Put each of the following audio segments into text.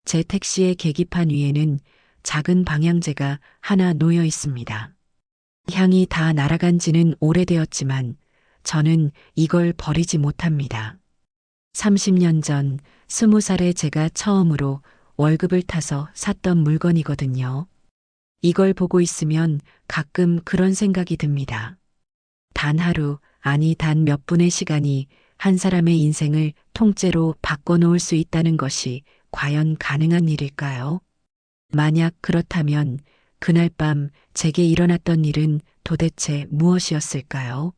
제 택시의 계기판 위에는 작은 방향제가 하나 놓여 있습니다. 향이 다 날아간 지는 오래되었지만 저는 이걸 버리지 못합니다. 30년 전 20살에 제가 처음으로 월급을 타서 샀던 물건이거든요. 이걸 보고 있으면 가끔 그런 생각이 듭니다. 단 하루, 아니 단 몇 분의 시간이 한 사람의 인생을 통째로 바꿔놓을 수 있다는 것이 과연 가능한 일일까요? 만약 그렇다면 그날 밤 제게 일어났던 일은 도대체 무엇이었을까요?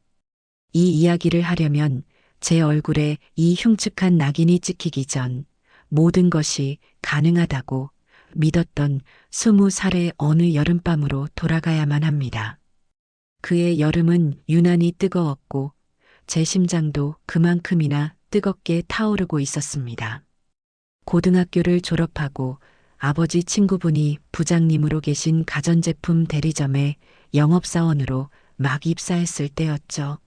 이 이야기를 하려면 제 얼굴에 이 흉측한 낙인이 찍히기 전 모든 것이 가능하다고 믿었던 20살의 어느 여름밤으로 돌아가야만 합니다. 그의 여름은 유난히 뜨거웠고 제 심장도 그만큼이나 뜨겁게 타오르고 있었습니다. 고등학교를 졸업하고 아버지 친구분이 부장님으로 계신 가전제품 대리점에 영업사원으로 막 입사했을 때였죠.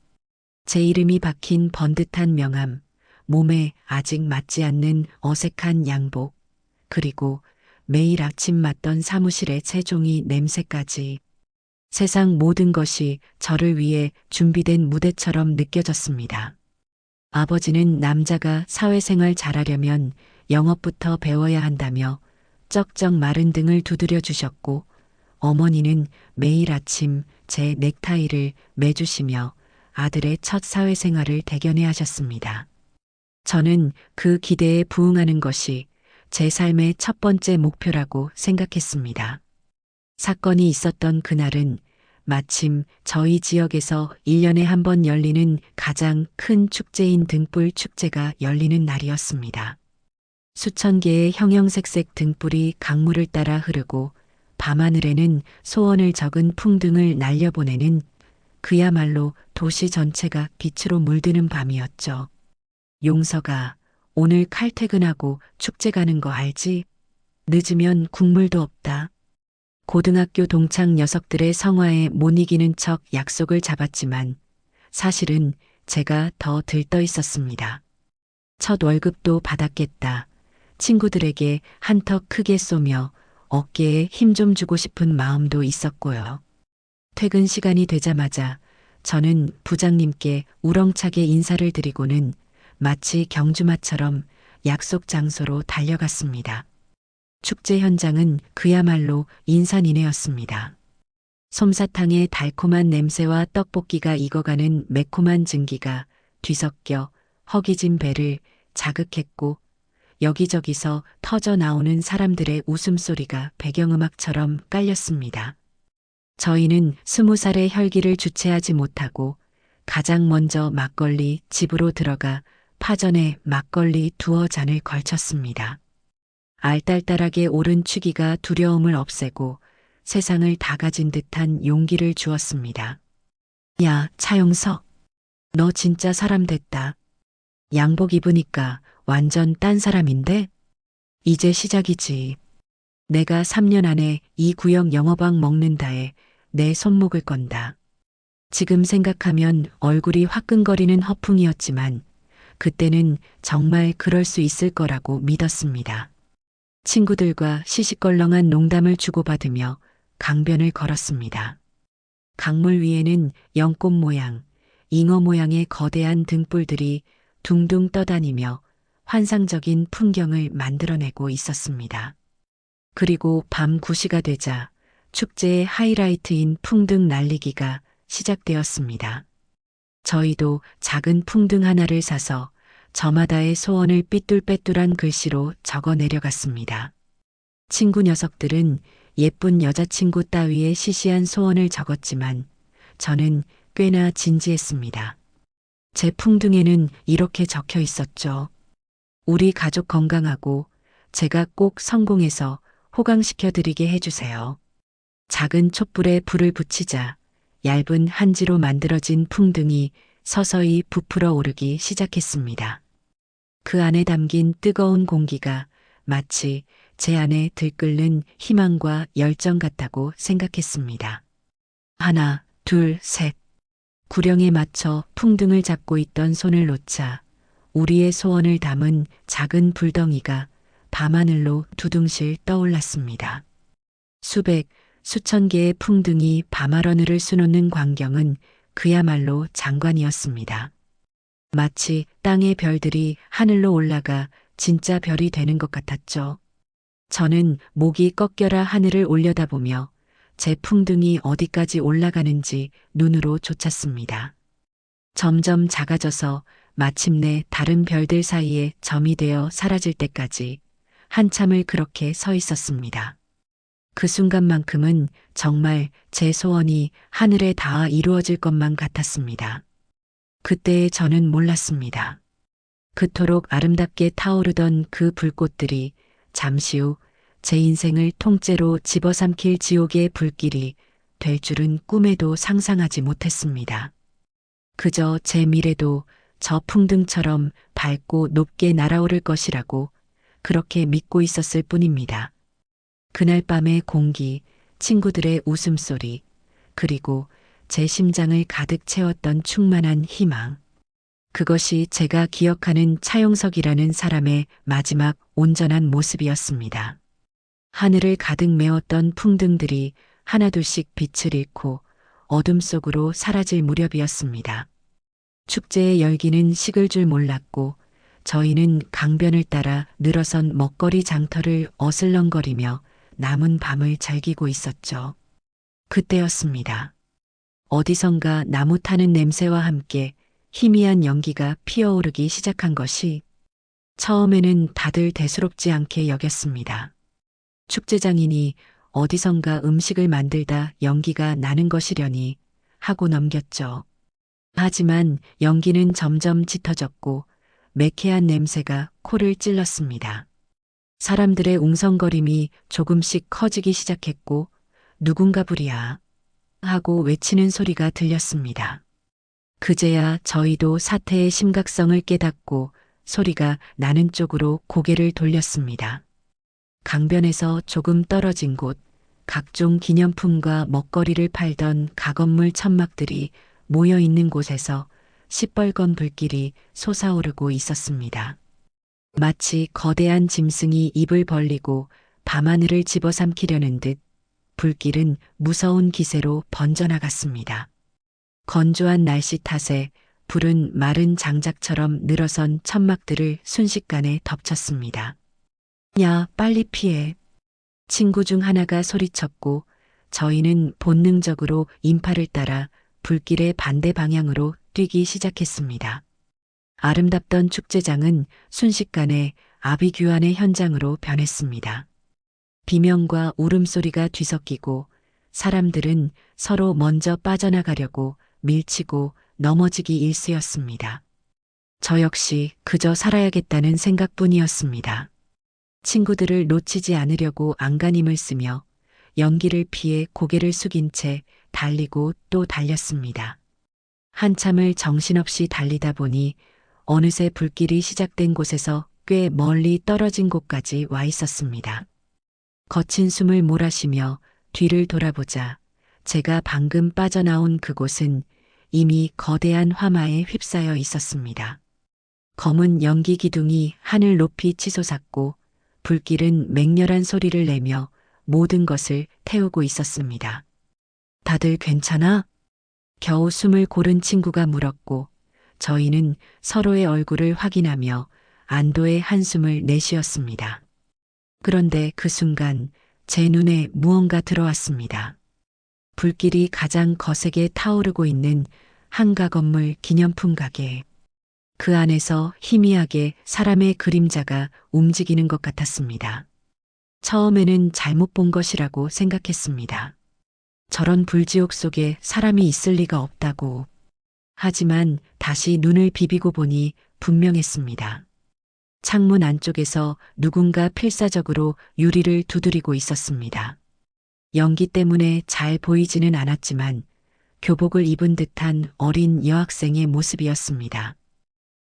제 이름이 박힌 번듯한 명함, 몸에 아직 맞지 않는 어색한 양복, 그리고 매일 아침 맡던 사무실의 채종이 냄새까지 세상 모든 것이 저를 위해 준비된 무대처럼 느껴졌습니다. 아버지는 남자가 사회생활 잘하려면 영업부터 배워야 한다며 쩍쩍 마른 등을 두드려 주셨고, 어머니는 매일 아침 제 넥타이를 매주시며 아들의 첫 사회생활을 대견해 하셨습니다. 저는 그 기대에 부응하는 것이 제 삶의 첫 번째 목표라고 생각했습니다. 사건이 있었던 그날은 마침 저희 지역에서 1년에 한 번 열리는 가장 큰 축제인 등불 축제가 열리는 날이었습니다. 수천 개의 형형색색 등불이 강물을 따라 흐르고 밤하늘에는 소원을 적은 풍등을 날려보내는 그야말로 도시 전체가 빛으로 물드는 밤이었죠. 용서가, 오늘 칼퇴근하고 축제 가는 거 알지? 늦으면 국물도 없다. 고등학교 동창 녀석들의 성화에 못 이기는 척 약속을 잡았지만 사실은 제가 더 들떠 있었습니다. 첫 월급도 받았겠다. 친구들에게 한턱 크게 쏘며 어깨에 힘 좀 주고 싶은 마음도 있었고요. 퇴근 시간이 되자마자 저는 부장님께 우렁차게 인사를 드리고는 마치 경주마처럼 약속 장소로 달려갔습니다. 축제 현장은 그야말로 인산인해였습니다. 솜사탕의 달콤한 냄새와 떡볶이가 익어가는 매콤한 증기가 뒤섞여 허기진 배를 자극했고, 여기저기서 터져 나오는 사람들의 웃음소리가 배경음악처럼 깔렸습니다. 저희는 20살의 혈기를 주체하지 못하고 가장 먼저 막걸리 집으로 들어가 파전에 막걸리 두어 잔을 걸쳤습니다. 알딸딸하게 오른 취기가 두려움을 없애고 세상을 다 가진 듯한 용기를 주었습니다. 야, 차용석. 너 진짜 사람 됐다. 양복 입으니까 완전 딴 사람인데? 이제 시작이지. 내가 3년 안에 이 구역 영업왕 먹는다에 내 손목을 건다. 지금 생각하면 얼굴이 화끈거리는 허풍이었지만 그때는 정말 그럴 수 있을 거라고 믿었습니다. 친구들과 시시껄렁한 농담을 주고받으며 강변을 걸었습니다. 강물 위에는 연꽃 모양, 잉어 모양의 거대한 등불들이 둥둥 떠다니며 환상적인 풍경을 만들어내고 있었습니다. 그리고 밤 9시가 되자 축제의 하이라이트인 풍등 날리기가 시작되었습니다. 저희도 작은 풍등 하나를 사서 저마다의 소원을 삐뚤빼뚤한 글씨로 적어 내려갔습니다. 친구 녀석들은 예쁜 여자친구 따위의 시시한 소원을 적었지만 저는 꽤나 진지했습니다. 제 풍등에는 이렇게 적혀 있었죠. 우리 가족 건강하고 제가 꼭 성공해서 호강시켜 드리게 해주세요. 작은 촛불에 불을 붙이자 얇은 한지로 만들어진 풍등이 서서히 부풀어 오르기 시작했습니다. 그 안에 담긴 뜨거운 공기가 마치 제 안에 들끓는 희망과 열정 같다고 생각했습니다. 하나, 둘, 셋. 구령에 맞춰 풍등을 잡고 있던 손을 놓자 우리의 소원을 담은 작은 불덩이가 밤하늘로 두둥실 떠올랐습니다. 수백, 수천 개의 풍등이 밤하늘을 수놓는 광경은 그야말로 장관이었습니다. 마치 땅의 별들이 하늘로 올라가 진짜 별이 되는 것 같았죠. 저는 목이 꺾여라 하늘을 올려다보며 제 풍등이 어디까지 올라가는지 눈으로 쫓았습니다. 점점 작아져서 마침내 다른 별들 사이에 점이 되어 사라질 때까지 한참을 그렇게 서 있었습니다. 그 순간만큼은 정말 제 소원이 하늘에 닿아 이루어질 것만 같았습니다. 그때의 저는 몰랐습니다. 그토록 아름답게 타오르던 그 불꽃들이 잠시 후 제 인생을 통째로 집어삼킬 지옥의 불길이 될 줄은 꿈에도 상상하지 못했습니다. 그저 제 미래도 저 풍등처럼 밝고 높게 날아오를 것이라고 그렇게 믿고 있었을 뿐입니다. 그날 밤의 공기, 친구들의 웃음소리, 그리고 제 심장을 가득 채웠던 충만한 희망. 그것이 제가 기억하는 차용석이라는 사람의 마지막 온전한 모습이었습니다. 하늘을 가득 메웠던 풍등들이 하나둘씩 빛을 잃고 어둠 속으로 사라질 무렵이었습니다. 축제의 열기는 식을 줄 몰랐고 저희는 강변을 따라 늘어선 먹거리 장터를 어슬렁거리며 남은 밤을 즐기고 있었죠. 그때였습니다. 어디선가 나무 타는 냄새와 함께 희미한 연기가 피어오르기 시작한 것이 처음에는 다들 대수롭지 않게 여겼습니다. 축제장이니 어디선가 음식을 만들다 연기가 나는 것이려니 하고 넘겼죠. 하지만 연기는 점점 짙어졌고 매캐한 냄새가 코를 찔렀습니다. 사람들의 웅성거림이 조금씩 커지기 시작했고 누군가 부리야 하고 외치는 소리가 들렸습니다. 그제야 저희도 사태의 심각성을 깨닫고 소리가 나는 쪽으로 고개를 돌렸습니다. 강변에서 조금 떨어진 곳, 각종 기념품과 먹거리를 팔던 가건물 천막들이 모여 있는 곳에서 시뻘건 불길이 솟아오르고 있었습니다. 마치 거대한 짐승이 입을 벌리고 밤하늘을 집어삼키려는 듯 불길은 무서운 기세로 번져나갔습니다. 건조한 날씨 탓에 불은 마른 장작처럼 늘어선 천막들을 순식간에 덮쳤습니다. 야, 빨리 피해. 친구 중 하나가 소리쳤고 저희는 본능적으로 인파를 따라 불길의 반대 방향으로 뛰기 시작했습니다. 아름답던 축제장은 순식간에 아비규환의 현장으로 변했습니다. 비명과 울음소리가 뒤섞이고 사람들은 서로 먼저 빠져나가려고 밀치고 넘어지기 일쑤였습니다. 저 역시 그저 살아야겠다는 생각뿐이었습니다. 친구들을 놓치지 않으려고 안간힘을 쓰며 연기를 피해 고개를 숙인 채 달리고 또 달렸습니다. 한참을 정신없이 달리다 보니 어느새 불길이 시작된 곳에서 꽤 멀리 떨어진 곳까지 와 있었습니다. 거친 숨을 몰아쉬며 뒤를 돌아보자 제가 방금 빠져나온 그곳은 이미 거대한 화마에 휩싸여 있었습니다. 검은 연기 기둥이 하늘 높이 치솟았고 불길은 맹렬한 소리를 내며 모든 것을 태우고 있었습니다. 다들 괜찮아? 겨우 숨을 고른 친구가 물었고 저희는 서로의 얼굴을 확인하며 안도의 한숨을 내쉬었습니다. 그런데 그 순간 제 눈에 무언가 들어왔습니다. 불길이 가장 거세게 타오르고 있는 한가 건물 기념품 가게. 그 안에서 희미하게 사람의 그림자가 움직이는 것 같았습니다. 처음에는 잘못 본 것이라고 생각했습니다. 저런 불지옥 속에 사람이 있을 리가 없다고. 하지만 다시 눈을 비비고 보니 분명했습니다. 창문 안쪽에서 누군가 필사적으로 유리를 두드리고 있었습니다. 연기 때문에 잘 보이지는 않았지만 교복을 입은 듯한 어린 여학생의 모습이었습니다.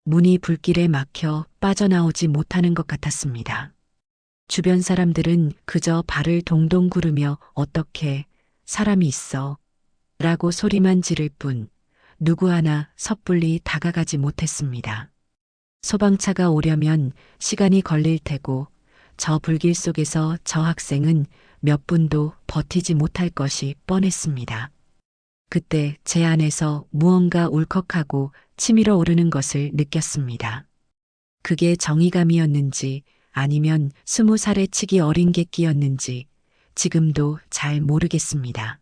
문이 불길에 막혀 빠져나오지 못하는 것 같았습니다. 주변 사람들은 그저 발을 동동 구르며 어떻게 사람이 있어 라고 소리만 지를 뿐 누구 하나 섣불리 다가가지 못했습니다. 소방차가 오려면 시간이 걸릴 테고 저 불길 속에서 저 학생은 몇 분도 버티지 못할 것이 뻔했습니다. 그때 제 안에서 무언가 울컥하고 치밀어 오르는 것을 느꼈습니다. 그게 정의감이었는지 아니면 20살의 치기 어린 객기였는지 지금도 잘 모르겠습니다.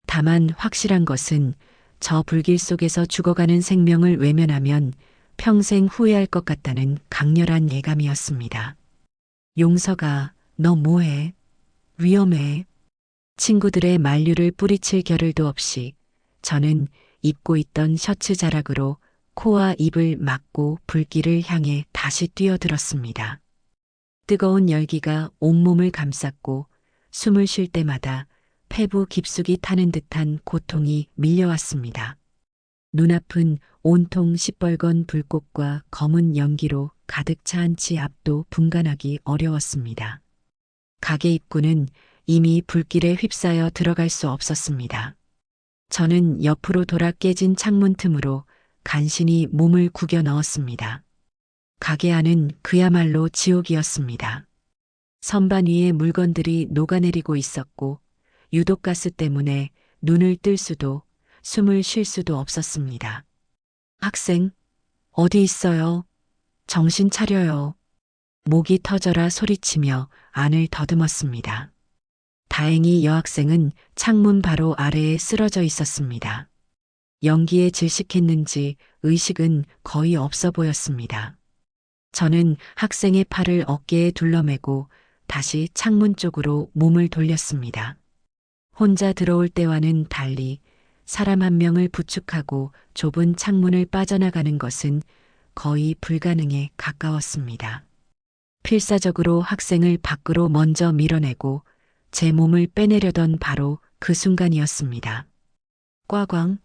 다만 확실한 것은 저 불길 속에서 죽어가는 생명을 외면하면 평생 후회할 것 같다는 강렬한 예감이었습니다. 용서가, 너 뭐해? 위험해. 친구들의 만류를 뿌리칠 겨를도 없이 저는 입고 있던 셔츠 자락으로 코와 입을 막고 불길을 향해 다시 뛰어들었습니다. 뜨거운 열기가 온몸을 감쌌고 숨을 쉴 때마다 폐부 깊숙이 타는 듯한 고통이 밀려왔습니다. 눈앞은 온통 시뻘건 불꽃과 검은 연기로 가득 차한 치 앞도 분간하기 어려웠습니다. 가게 입구는 이미 불길에 휩싸여 들어갈 수 없었습니다. 저는 옆으로 돌아 깨진 창문 틈으로 간신히 몸을 구겨 넣었습니다. 가게 안은 그야말로 지옥이었습니다. 선반 위에 물건들이 녹아내리고 있었고 유독가스 때문에 눈을 뜰 수도 숨을 쉴 수도 없었습니다. 학생, 어디 있어요? 정신 차려요. 목이 터져라 소리치며 안을 더듬었습니다. 다행히 여학생은 창문 바로 아래에 쓰러져 있었습니다. 연기에 질식했는지 의식은 거의 없어 보였습니다. 저는 학생의 팔을 어깨에 둘러매고 다시 창문 쪽으로 몸을 돌렸습니다. 혼자 들어올 때와는 달리 사람 한 명을 부축하고 좁은 창문을 빠져나가는 것은 거의 불가능에 가까웠습니다. 필사적으로 학생을 밖으로 먼저 밀어내고 제 몸을 빼내려던 바로 그 순간이었습니다. 꽈광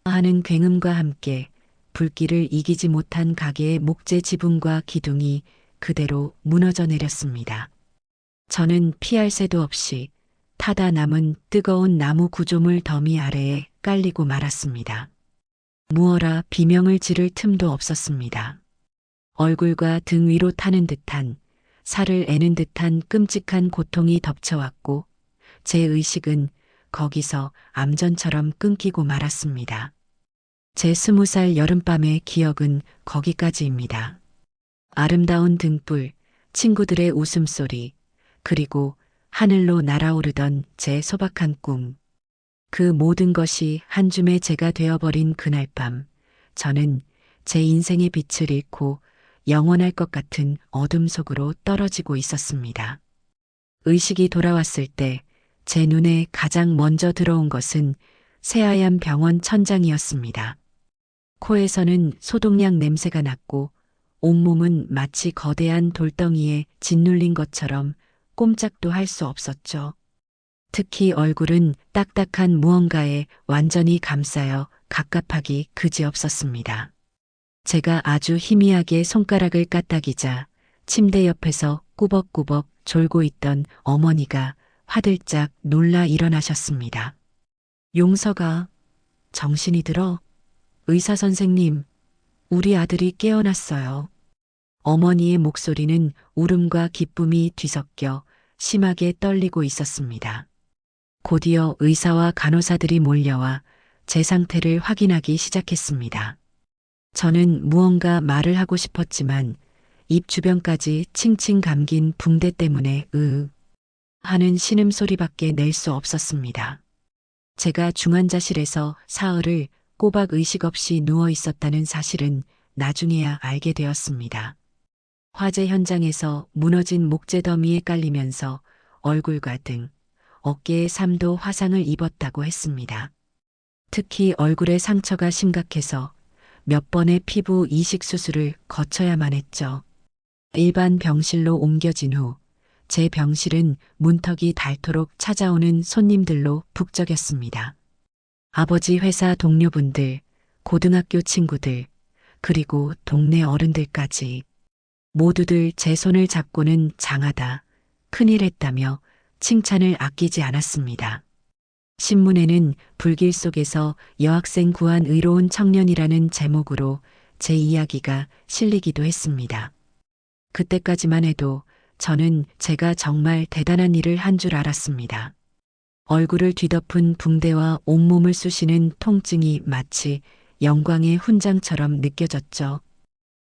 하는 굉음과 함께 불길을 이기지 못한 가게의 목재 지붕과 기둥이 그대로 무너져 내렸습니다. 저는 피할 새도 없이 타다 남은 뜨거운 나무 구조물 더미 아래에 깔리고 말았습니다. 무어라 비명을 지를 틈도 없었습니다. 얼굴과 등 위로 타는 듯한 살을 애는 듯한 끔찍한 고통이 덮쳐왔고 제 의식은 거기서 암전처럼 끊기고 말았습니다. 제 20살 여름밤의 기억은 거기까지입니다. 아름다운 등불, 친구들의 웃음소리, 그리고 하늘로 날아오르던 제 소박한 꿈. 그 모든 것이 한 줌의 제가 되어버린 그날 밤, 저는 제 인생의 빛을 잃고 영원할 것 같은 어둠 속으로 떨어지고 있었습니다. 의식이 돌아왔을 때 제 눈에 가장 먼저 들어온 것은 새하얀 병원 천장이었습니다. 코에서는 소독약 냄새가 났고 온몸은 마치 거대한 돌덩이에 짓눌린 것처럼 꼼짝도 할 수 없었죠. 특히 얼굴은 딱딱한 무언가에 완전히 감싸여 갑갑하기 그지없었습니다. 제가 아주 희미하게 손가락을 까딱이자 침대 옆에서 꾸벅꾸벅 졸고 있던 어머니가 화들짝 놀라 일어나셨습니다. 용서가, 정신이 들어? 의사 선생님, 우리 아들이 깨어났어요. 어머니의 목소리는 울음과 기쁨이 뒤섞여 심하게 떨리고 있었습니다. 곧이어 의사와 간호사들이 몰려와 제 상태를 확인하기 시작했습니다. 저는 무언가 말을 하고 싶었지만 입 주변까지 칭칭 감긴 붕대 때문에 하는 신음소리밖에 낼 수 없었습니다. 제가 중환자실에서 사흘을 꼬박 의식 없이 누워 있었다는 사실은 나중에야 알게 되었습니다. 화재 현장에서 무너진 목재 더미에 깔리면서 얼굴과 등, 어깨에 3도 화상을 입었다고 했습니다. 특히 얼굴의 상처가 심각해서 몇 번의 피부 이식 수술을 거쳐야만 했죠. 일반 병실로 옮겨진 후 제 병실은 문턱이 닳도록 찾아오는 손님들로 북적였습니다. 아버지 회사 동료분들, 고등학교 친구들, 그리고 동네 어른들까지 모두들 제 손을 잡고는 장하다, 큰일 했다며 칭찬을 아끼지 않았습니다. 신문에는 불길 속에서 여학생 구한 의로운 청년이라는 제목으로 제 이야기가 실리기도 했습니다. 그때까지만 해도 저는 제가 정말 대단한 일을 한 줄 알았습니다. 얼굴을 뒤덮은 붕대와 온몸을 쑤시는 통증이 마치 영광의 훈장처럼 느껴졌죠.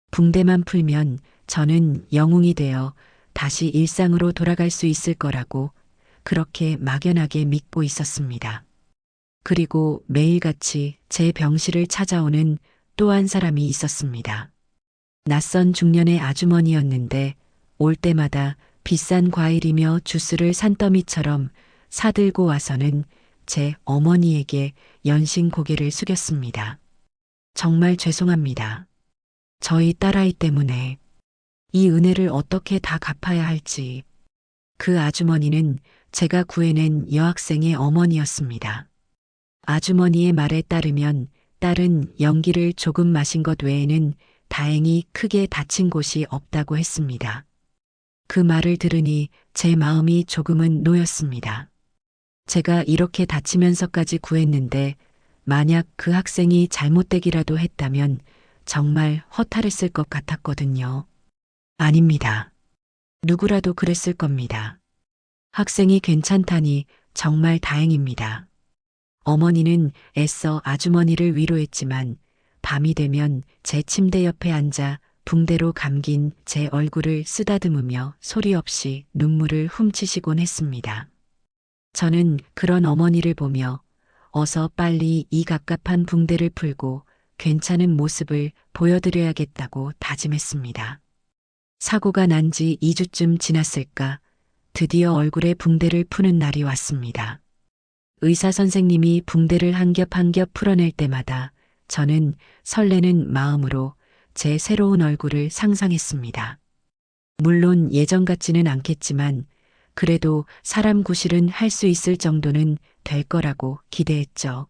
붕대만 풀면 저는 영웅이 되어 다시 일상으로 돌아갈 수 있을 거라고 그렇게 막연하게 믿고 있었습니다. 그리고 매일같이 제 병실을 찾아오는 또 한 사람이 있었습니다. 낯선 중년의 아주머니였는데 올 때마다 비싼 과일이며 주스를 산더미처럼 사들고 와서는 제 어머니에게 연신 고개를 숙였습니다. 정말 죄송합니다. 저희 딸아이 때문에 이 은혜를 어떻게 다 갚아야 할지. 그 아주머니는 제가 구해낸 여학생의 어머니였습니다. 아주머니의 말에 따르면 딸은 연기를 조금 마신 것 외에는 다행히 크게 다친 곳이 없다고 했습니다. 그 말을 들으니 제 마음이 조금은 놓였습니다. 제가 이렇게 다치면서까지 구했는데 만약 그 학생이 잘못되기라도 했다면 정말 허탈했을 것 같았거든요. 아닙니다. 누구라도 그랬을 겁니다. 학생이 괜찮다니 정말 다행입니다. 어머니는 애써 아주머니를 위로했지만 밤이 되면 제 침대 옆에 앉아 붕대로 감긴 제 얼굴을 쓰다듬으며 소리 없이 눈물을 훔치시곤 했습니다. 저는 그런 어머니를 보며 어서 빨리 이 갑갑한 붕대를 풀고 괜찮은 모습을 보여드려야겠다고 다짐했습니다. 사고가 난 지 2주쯤 지났을까 드디어 얼굴에 붕대를 푸는 날이 왔습니다. 의사 선생님이 붕대를 한 겹 한 겹 풀어낼 때마다 저는 설레는 마음으로 제 새로운 얼굴을 상상했습니다. 물론 예전 같지는 않겠지만 그래도 사람 구실은 할 수 있을 정도는 될 거라고 기대했죠.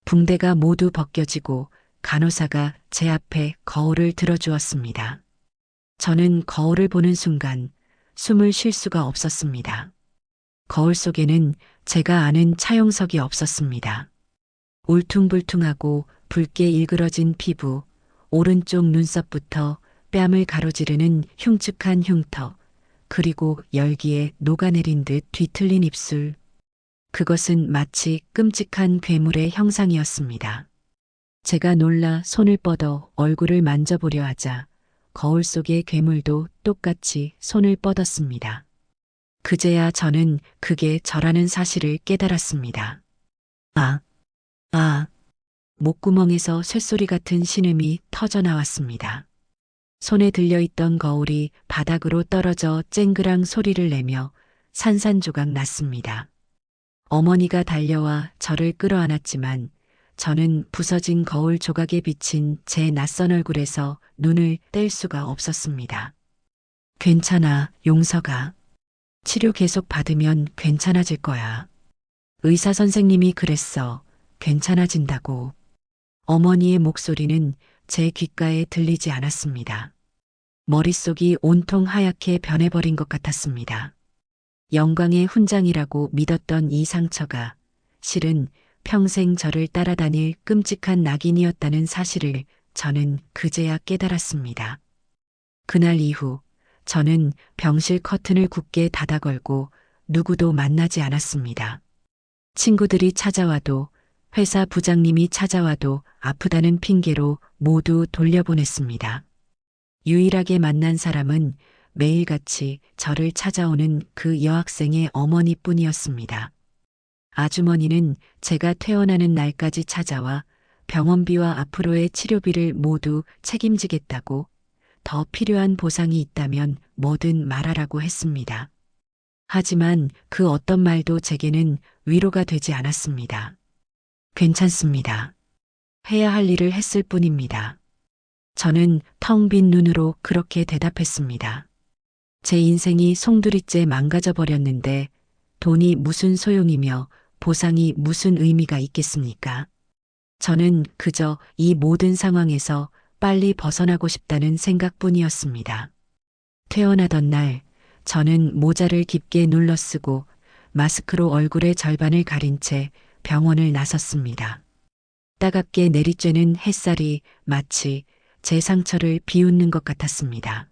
붕대가 모두 벗겨지고 간호사가 제 앞에 거울을 들어주었습니다. 저는 거울을 보는 순간 숨을 쉴 수가 없었습니다. 거울 속에는 제가 아는 차용석이 없었습니다. 울퉁불퉁하고 붉게 일그러진 피부, 오른쪽 눈썹부터 뺨을 가로지르는 흉측한 흉터, 그리고 열기에 녹아내린 듯 뒤틀린 입술. 그것은 마치 끔찍한 괴물의 형상이었습니다. 제가 놀라 손을 뻗어 얼굴을 만져보려 하자 거울 속의 괴물도 똑같이 손을 뻗었습니다. 그제야 저는 그게 저라는 사실을 깨달았습니다. 목구멍에서 쇳소리 같은 신음이 터져 나왔습니다. 손에 들려있던 거울이 바닥으로 떨어져 쨍그랑 소리를 내며 산산조각 났습니다. 어머니가 달려와 저를 끌어안았지만 저는 부서진 거울 조각에 비친 제 낯선 얼굴에서 눈을 뗄 수가 없었습니다. 괜찮아, 용서가. 치료 계속 받으면 괜찮아질 거야. 의사 선생님이 그랬어. 괜찮아진다고. 어머니의 목소리는 제 귓가에 들리지 않았습니다. 머릿속이 온통 하얗게 변해버린 것 같았습니다. 영광의 훈장이라고 믿었던 이 상처가 실은 평생 저를 따라다닐 끔찍한 낙인이었다는 사실을 저는 그제야 깨달았습니다. 그날 이후 저는 병실 커튼을 굳게 닫아 걸고 누구도 만나지 않았습니다. 친구들이 찾아와도 회사 부장님이 찾아와도 아프다는 핑계로 모두 돌려보냈습니다. 유일하게 만난 사람은 매일같이 저를 찾아오는 그 여학생의 어머니뿐이었습니다. 아주머니는 제가 퇴원하는 날까지 찾아와 병원비와 앞으로의 치료비를 모두 책임지겠다고 더 필요한 보상이 있다면 뭐든 말하라고 했습니다. 하지만 그 어떤 말도 제게는 위로가 되지 않았습니다. 괜찮습니다. 해야 할 일을 했을 뿐입니다. 저는 텅 빈 눈으로 그렇게 대답했습니다. 제 인생이 송두리째 망가져 버렸는데 돈이 무슨 소용이며 보상이 무슨 의미가 있겠습니까? 저는 그저 이 모든 상황에서 빨리 벗어나고 싶다는 생각뿐이었습니다. 퇴원하던 날 저는 모자를 깊게 눌러 쓰고 마스크로 얼굴의 절반을 가린 채 병원을 나섰습니다. 따갑게 내리쬐는 햇살이 마치 제 상처를 비웃는 것 같았습니다.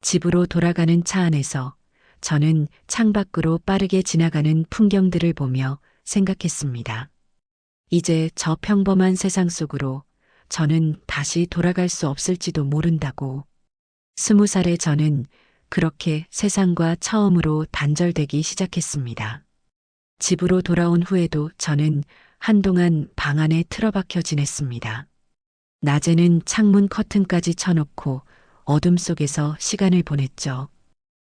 집으로 돌아가는 차 안에서 저는 창밖으로 빠르게 지나가는 풍경들을 보며 생각했습니다. 이제 저 평범한 세상 속으로 저는 다시 돌아갈 수 없을지도 모른다고. 20살의 저는 그렇게 세상과 처음으로 단절되기 시작했습니다. 집으로 돌아온 후에도 저는 한동안 방 안에 틀어박혀 지냈습니다. 낮에는 창문 커튼까지 쳐놓고 어둠 속에서 시간을 보냈죠.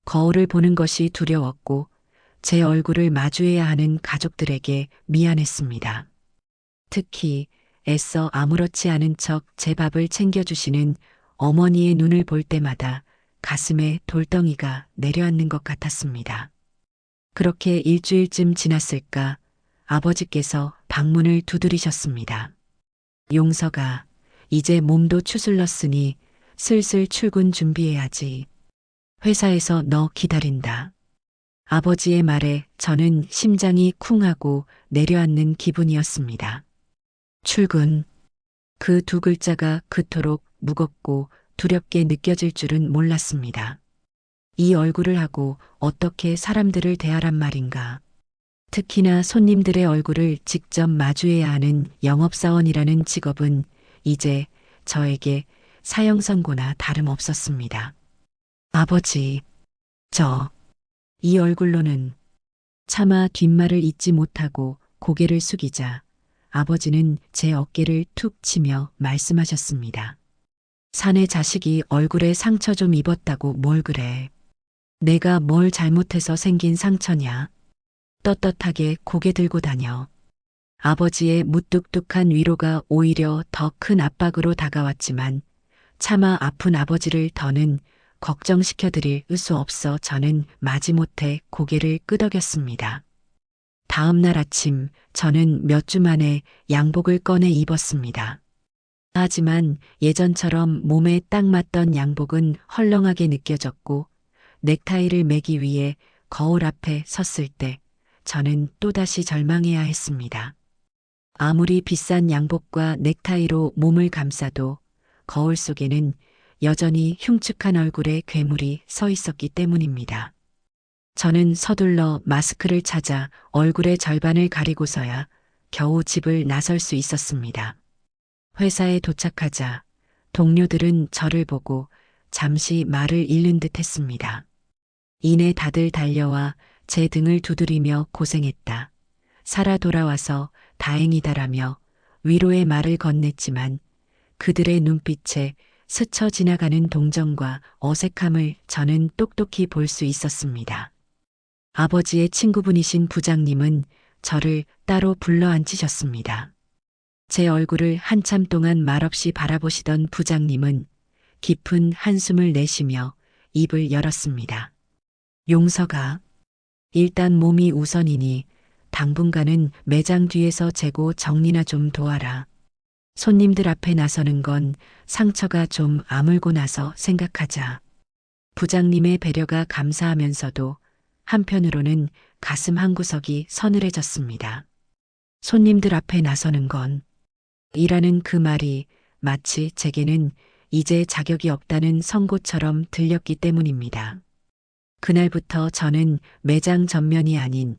거울을 보는 것이 두려웠고 제 얼굴을 마주해야 하는 가족들에게 미안했습니다. 특히 애써 아무렇지 않은 척 제 밥을 챙겨주시는 어머니의 눈을 볼 때마다 가슴에 돌덩이가 내려앉는 것 같았습니다. 그렇게 일주일쯤 지났을까 아버지께서 방문을 두드리셨습니다. 용서가, 이제 몸도 추슬렀으니 슬슬 출근 준비해야지. 회사에서 너 기다린다. 아버지의 말에 저는 심장이 쿵하고 내려앉는 기분이었습니다. 출근. 그 두 글자가 그토록 무겁고 두렵게 느껴질 줄은 몰랐습니다. 이 얼굴을 하고 어떻게 사람들을 대하란 말인가. 특히나 손님들의 얼굴을 직접 마주해야 하는 영업사원이라는 직업은 이제 저에게 사형 선고나 다름없었습니다. 아버지, 이 얼굴로는 차마 뒷말을 잇지 못하고 고개를 숙이자 아버지는 제 어깨를 툭 치며 말씀하셨습니다. 사내 자식이 얼굴에 상처 좀 입었다고 뭘 그래. 내가 뭘 잘못해서 생긴 상처냐. 떳떳하게 고개 들고 다녀. 아버지의 무뚝뚝한 위로가 오히려 더 큰 압박으로 다가왔지만 차마 아픈 아버지를 더는 걱정시켜 드릴 수 없어 저는 마지못해 고개를 끄덕였습니다. 다음 날 아침 저는 몇 주 만에 양복을 꺼내 입었습니다. 하지만 예전처럼 몸에 딱 맞던 양복은 헐렁하게 느껴졌고 넥타이를 매기 위해 거울 앞에 섰을 때 저는 또다시 절망해야 했습니다. 아무리 비싼 양복과 넥타이로 몸을 감싸도 거울 속에는 여전히 흉측한 얼굴의 괴물이 서 있었기 때문입니다. 저는 서둘러 마스크를 찾아 얼굴의 절반을 가리고서야 겨우 집을 나설 수 있었습니다. 회사에 도착하자 동료들은 저를 보고 잠시 말을 잃는 듯 했습니다. 이내 다들 달려와 제 등을 두드리며 고생했다. 살아 돌아와서 다행이다라며 위로의 말을 건넸지만 그들의 눈빛에 스쳐 지나가는 동정과 어색함을 저는 똑똑히 볼 수 있었습니다. 아버지의 친구분이신 부장님은 저를 따로 불러 앉히셨습니다. 제 얼굴을 한참 동안 말없이 바라보시던 부장님은 깊은 한숨을 내쉬며 입을 열었습니다. 용서가, 일단 몸이 우선이니 당분간은 매장 뒤에서 재고 정리나 좀 도와라. 손님들 앞에 나서는 건 상처가 좀 아물고 나서 생각하자. 부장님의 배려가 감사하면서도 한편으로는 가슴 한구석이 서늘해졌습니다. 손님들 앞에 나서는 건 이라는 그 말이 마치 제게는 이제 자격이 없다는 선고처럼 들렸기 때문입니다. 그날부터 저는 매장 전면이 아닌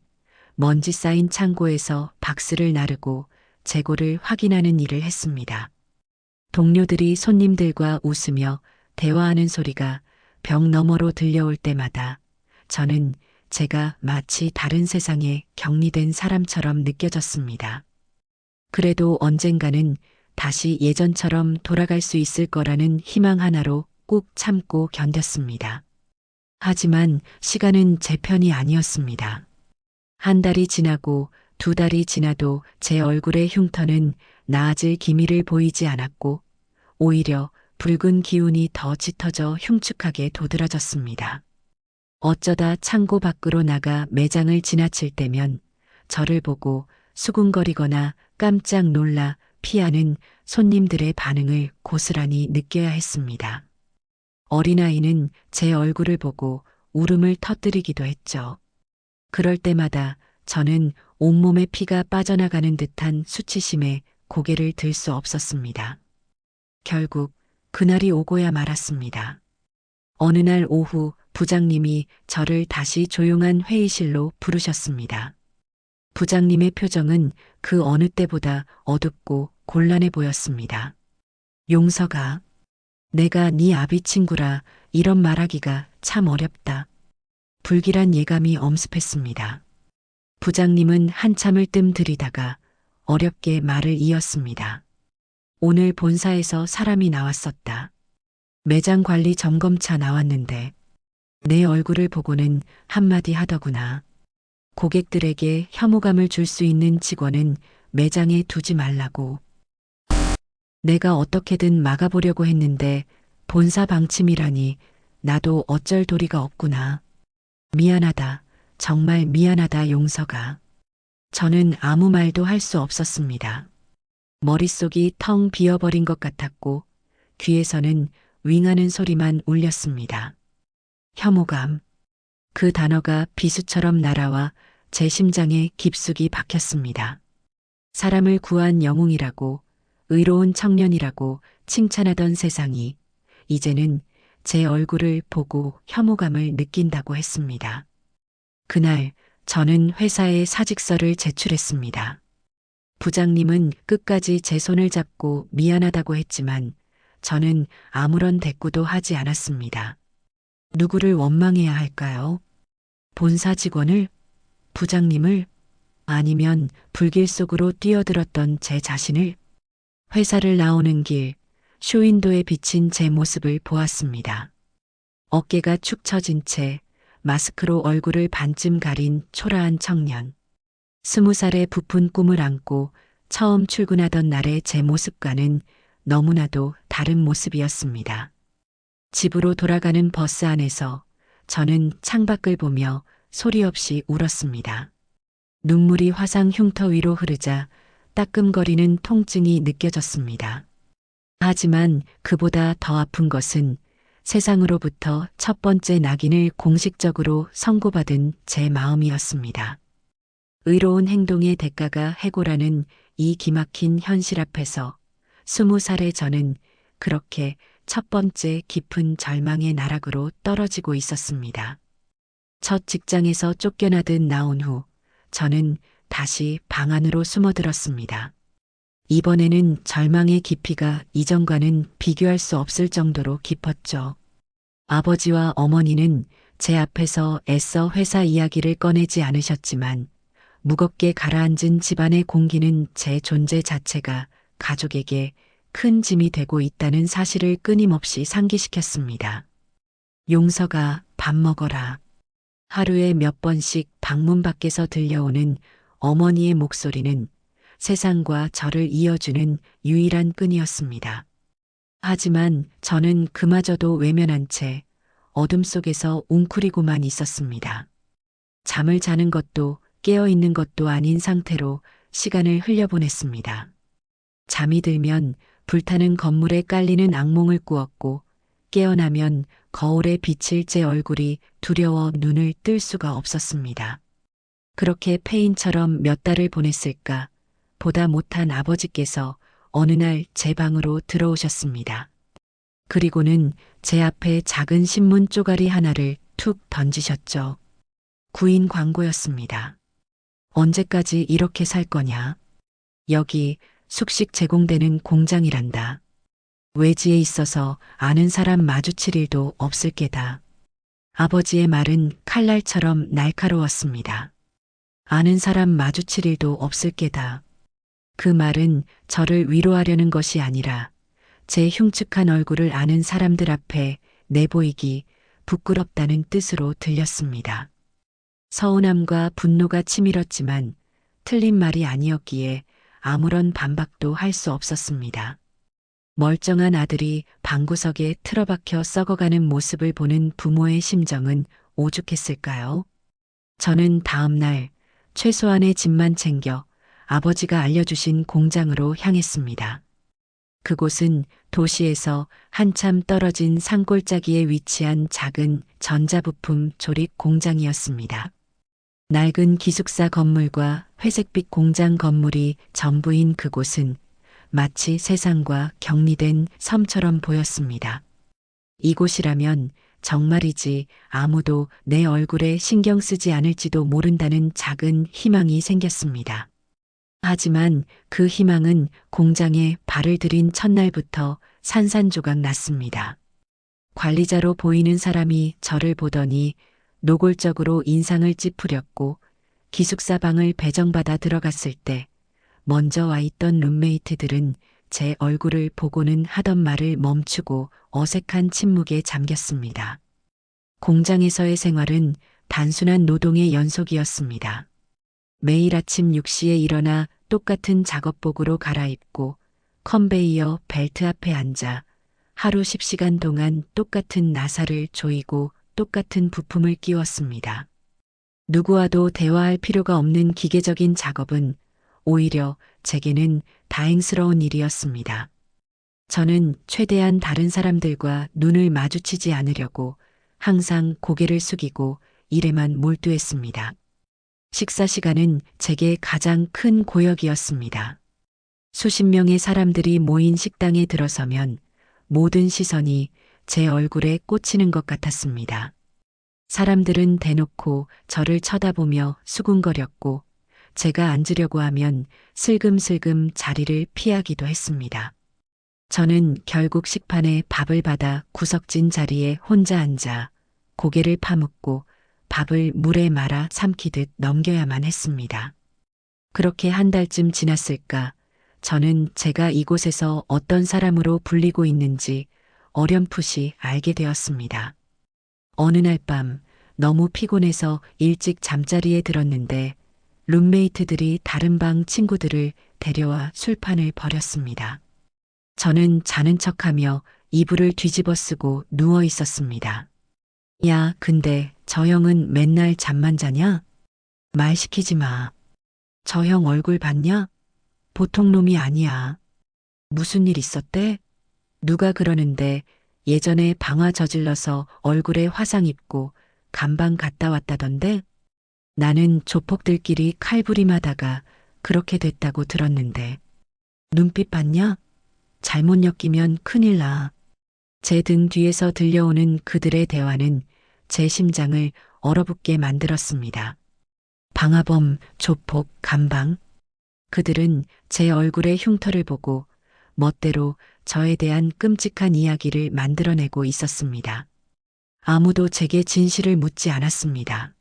먼지 쌓인 창고에서 박스를 나르고 재고를 확인하는 일을 했습니다. 동료들이 손님들과 웃으며 대화하는 소리가 벽 너머로 들려올 때마다 저는 제가 마치 다른 세상에 격리된 사람처럼 느껴졌습니다. 그래도 언젠가는 다시 예전처럼 돌아갈 수 있을 거라는 희망 하나로 꾹 참고 견뎠습니다. 하지만 시간은 제 편이 아니었습니다. 한 달이 지나고 두 달이 지나도 제 얼굴의 흉터는 나아질 기미를 보이지 않았고 오히려 붉은 기운이 더 짙어져 흉측하게 도드라졌습니다. 어쩌다 창고 밖으로 나가 매장을 지나칠 때면 저를 보고 수군거리거나 깜짝 놀라 피하는 손님들의 반응을 고스란히 느껴야 했습니다. 어린아이는 제 얼굴을 보고 울음을 터뜨리기도 했죠. 그럴 때마다 저는 온몸에 피가 빠져나가는 듯한 수치심에 고개를 들 수 없었습니다. 결국 그날이 오고야 말았습니다. 어느 날 오후 부장님이 저를 다시 조용한 회의실로 부르셨습니다. 부장님의 표정은 그 어느 때보다 어둡고 곤란해 보였습니다. 용서가, 내가 네 아비 친구라 이런 말하기가 참 어렵다. 불길한 예감이 엄습했습니다. 부장님은 한참을 뜸들이다가 어렵게 말을 이었습니다. 오늘 본사에서 사람이 나왔었다. 매장 관리 점검차 나왔는데 내 얼굴을 보고는 한마디 하더구나. 고객들에게 혐오감을 줄 수 있는 직원은 매장에 두지 말라고. 내가 어떻게든 막아보려고 했는데 본사 방침이라니 나도 어쩔 도리가 없구나. 미안하다. 정말 미안하다, 용서가. 저는 아무 말도 할 수 없었습니다. 머릿속이 텅 비어버린 것 같았고 귀에서는 윙하는 소리만 울렸습니다. 혐오감. 그 단어가 비수처럼 날아와 제 심장에 깊숙이 박혔습니다. 사람을 구한 영웅이라고, 의로운 청년이라고 칭찬하던 세상이 이제는 제 얼굴을 보고 혐오감을 느낀다고 했습니다. 그날 저는 회사에 사직서를 제출했습니다. 부장님은 끝까지 제 손을 잡고 미안하다고 했지만 저는 아무런 대꾸도 하지 않았습니다. 누구를 원망해야 할까요? 본사 직원을? 부장님을? 아니면 불길 속으로 뛰어들었던 제 자신을? 회사를 나오는 길, 쇼윈도에 비친 제 모습을 보았습니다. 어깨가 축 처진 채 마스크로 얼굴을 반쯤 가린 초라한 청년. 20살의 부푼 꿈을 안고 처음 출근하던 날의 제 모습과는 너무나도 다른 모습이었습니다. 집으로 돌아가는 버스 안에서 저는 창밖을 보며 소리 없이 울었습니다. 눈물이 화상 흉터 위로 흐르자 따끔거리는 통증이 느껴졌습니다. 하지만 그보다 더 아픈 것은 세상으로부터 첫 번째 낙인을 공식적으로 선고받은 제 마음이었습니다. 의로운 행동의 대가가 해고라는 이 기막힌 현실 앞에서 20살의 저는 그렇게 첫 번째 깊은 절망의 나락으로 떨어지고 있었습니다. 첫 직장에서 쫓겨나듯 나온 후 저는 다시 방 안으로 숨어들었습니다. 이번에는 절망의 깊이가 이전과는 비교할 수 없을 정도로 깊었죠. 아버지와 어머니는 제 앞에서 애써 회사 이야기를 꺼내지 않으셨지만 무겁게 가라앉은 집안의 공기는 제 존재 자체가 가족에게 큰 짐이 되고 있다는 사실을 끊임없이 상기시켰습니다. 용서가, 밥 먹어라. 하루에 몇 번씩 방문 밖에서 들려오는 어머니의 목소리는 세상과 저를 이어주는 유일한 끈이었습니다. 하지만 저는 그마저도 외면한 채 어둠 속에서 웅크리고만 있었습니다. 잠을 자는 것도 깨어 있는 것도 아닌 상태로 시간을 흘려보냈습니다. 잠이 들면 불타는 건물에 깔리는 악몽을 꾸었고 깨어나면 거울에 비칠 제 얼굴이 두려워 눈을 뜰 수가 없었습니다. 그렇게 폐인처럼 몇 달을 보냈을까 보다 못한 아버지께서 어느 날 제 방으로 들어오셨습니다. 그리고는 제 앞에 작은 신문 쪼가리 하나를 툭 던지셨죠. 구인 광고였습니다. 언제까지 이렇게 살 거냐? 여기 숙식 제공되는 공장이란다. 외지에 있어서 아는 사람 마주칠 일도 없을 게다. 아버지의 말은 칼날처럼 날카로웠습니다. 아는 사람 마주칠 일도 없을 게다. 그 말은 저를 위로하려는 것이 아니라 제 흉측한 얼굴을 아는 사람들 앞에 내보이기 부끄럽다는 뜻으로 들렸습니다. 서운함과 분노가 치밀었지만 틀린 말이 아니었기에 아무런 반박도 할 수 없었습니다. 멀쩡한 아들이 방구석에 틀어박혀 썩어가는 모습을 보는 부모의 심정은 오죽했을까요? 저는 다음 날 최소한의 짐만 챙겨 아버지가 알려주신 공장으로 향했습니다. 그곳은 도시에서 한참 떨어진 산골짜기에 위치한 작은 전자부품 조립 공장이었습니다. 낡은 기숙사 건물과 회색빛 공장 건물이 전부인 그곳은 마치 세상과 격리된 섬처럼 보였습니다. 이곳이라면 정말이지 아무도 내 얼굴에 신경 쓰지 않을지도 모른다는 작은 희망이 생겼습니다. 하지만 그 희망은 공장에 발을 들인 첫날부터 산산조각 났습니다. 관리자로 보이는 사람이 저를 보더니 노골적으로 인상을 찌푸렸고 기숙사방을 배정받아 들어갔을 때 먼저 와 있던 룸메이트들은 제 얼굴을 보고는 하던 말을 멈추고 어색한 침묵에 잠겼습니다. 공장에서의 생활은 단순한 노동의 연속이었습니다. 매일 아침 6시에 일어나 똑같은 작업복으로 갈아입고 컨베이어 벨트 앞에 앉아 하루 10시간 동안 똑같은 나사를 조이고 똑같은 부품을 끼웠습니다. 누구와도 대화할 필요가 없는 기계적인 작업은 오히려 제게는 다행스러운 일이었습니다. 저는 최대한 다른 사람들과 눈을 마주치지 않으려고 항상 고개를 숙이고 일에만 몰두했습니다. 식사 시간은 제게 가장 큰 고역이었습니다. 수십 명의 사람들이 모인 식당에 들어서면 모든 시선이 제 얼굴에 꽂히는 것 같았습니다. 사람들은 대놓고 저를 쳐다보며 수군거렸고 제가 앉으려고 하면 슬금슬금 자리를 피하기도 했습니다. 저는 결국 식판에 밥을 받아 구석진 자리에 혼자 앉아 고개를 파묻고 밥을 물에 말아 삼키듯 넘겨야만 했습니다. 그렇게 한 달쯤 지났을까 저는 제가 이곳에서 어떤 사람으로 불리고 있는지 어렴풋이 알게 되었습니다. 어느 날 밤 너무 피곤해서 일찍 잠자리에 들었는데 룸메이트들이 다른 방 친구들을 데려와 술판을 벌였습니다. 저는 자는 척하며 이불을 뒤집어 쓰고 누워 있었습니다. 야, 근데 저 형은 맨날 잠만 자냐? 말 시키지 마. 저 형 얼굴 봤냐? 보통 놈이 아니야. 무슨 일 있었대? 누가 그러는데 예전에 방화 저질러서 얼굴에 화상 입고 감방 갔다 왔다던데? 나는 조폭들끼리 칼부림하다가 그렇게 됐다고 들었는데. 눈빛 봤냐? 잘못 엮이면 큰일 나. 제 등 뒤에서 들려오는 그들의 대화는 제 심장을 얼어붙게 만들었습니다. 방화범, 조폭, 감방. 그들은 제 얼굴의 흉터를 보고 멋대로 저에 대한 끔찍한 이야기를 만들어내고 있었습니다. 아무도 제게 진실을 묻지 않았습니다.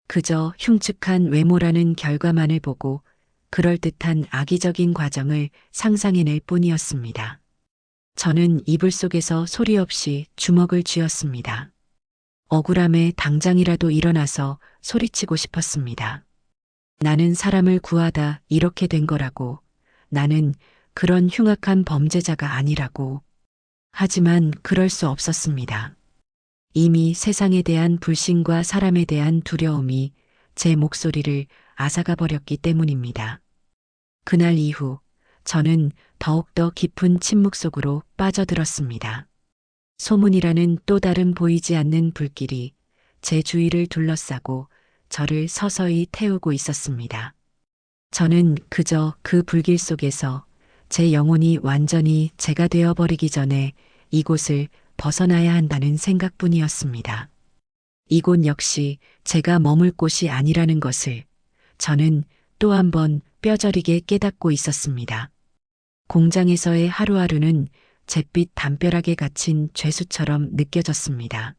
그저 흉측한 외모라는 결과만을 보고 그럴듯한 악의적인 과정을 상상해낼 뿐이었습니다. 저는 이불 속에서 소리 없이 주먹을 쥐었습니다. 억울함에 당장이라도 일어나서 소리치고 싶었습니다. 나는 사람을 구하다 이렇게 된 거라고. 나는 그런 흉악한 범죄자가 아니라고. 하지만 그럴 수 없었습니다. 이미 세상에 대한 불신과 사람에 대한 두려움이 제 목소리를 앗아가 버렸기 때문입니다. 그날 이후 저는 더욱더 깊은 침묵 속으로 빠져들었습니다. 소문이라는 또 다른 보이지 않는 불길이 제 주위를 둘러싸고 저를 서서히 태우고 있었습니다. 저는 그저 그 불길 속에서 제 영혼이 완전히 제가 되어버리기 전에 이곳을 벗어나야 한다는 생각뿐이었습니다. 이곳 역시 제가 머물 곳이 아니라는 것을 저는 또 한 번 뼈저리게 깨닫고 있었습니다. 공장에서의 하루하루는 잿빛 담벼락에 갇힌 죄수처럼 느껴졌습니다.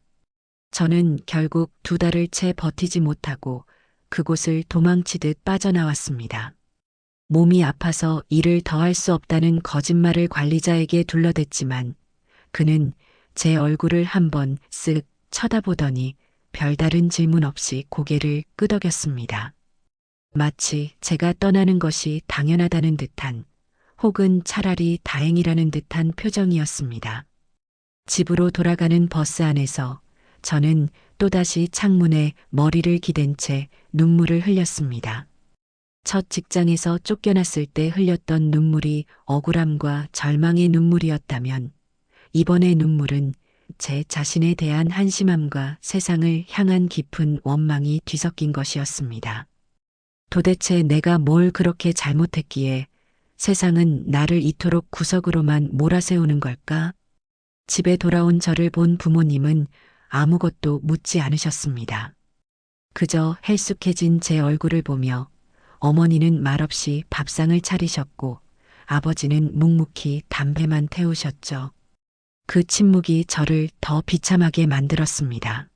저는 결국 2달을 채 버티지 못하고 그곳을 도망치듯 빠져나왔습니다. 몸이 아파서 일을 더 할 수 없다는 거짓말을 관리자에게 둘러댔지만 그는 제 얼굴을 한번 쓱 쳐다보더니 별다른 질문 없이 고개를 끄덕였습니다. 마치 제가 떠나는 것이 당연하다는 듯한 혹은 차라리 다행이라는 듯한 표정이었습니다. 집으로 돌아가는 버스 안에서 저는 또다시 창문에 머리를 기댄 채 눈물을 흘렸습니다. 첫 직장에서 쫓겨났을 때 흘렸던 눈물이 억울함과 절망의 눈물이었다면 이번의 눈물은 제 자신에 대한 한심함과 세상을 향한 깊은 원망이 뒤섞인 것이었습니다. 도대체 내가 뭘 그렇게 잘못했기에 세상은 나를 이토록 구석으로만 몰아세우는 걸까? 집에 돌아온 저를 본 부모님은 아무것도 묻지 않으셨습니다. 그저 헬쑥해진 제 얼굴을 보며 어머니는 말없이 밥상을 차리셨고 아버지는 묵묵히 담배만 태우셨죠. 그 침묵이 저를 더 비참하게 만들었습니다.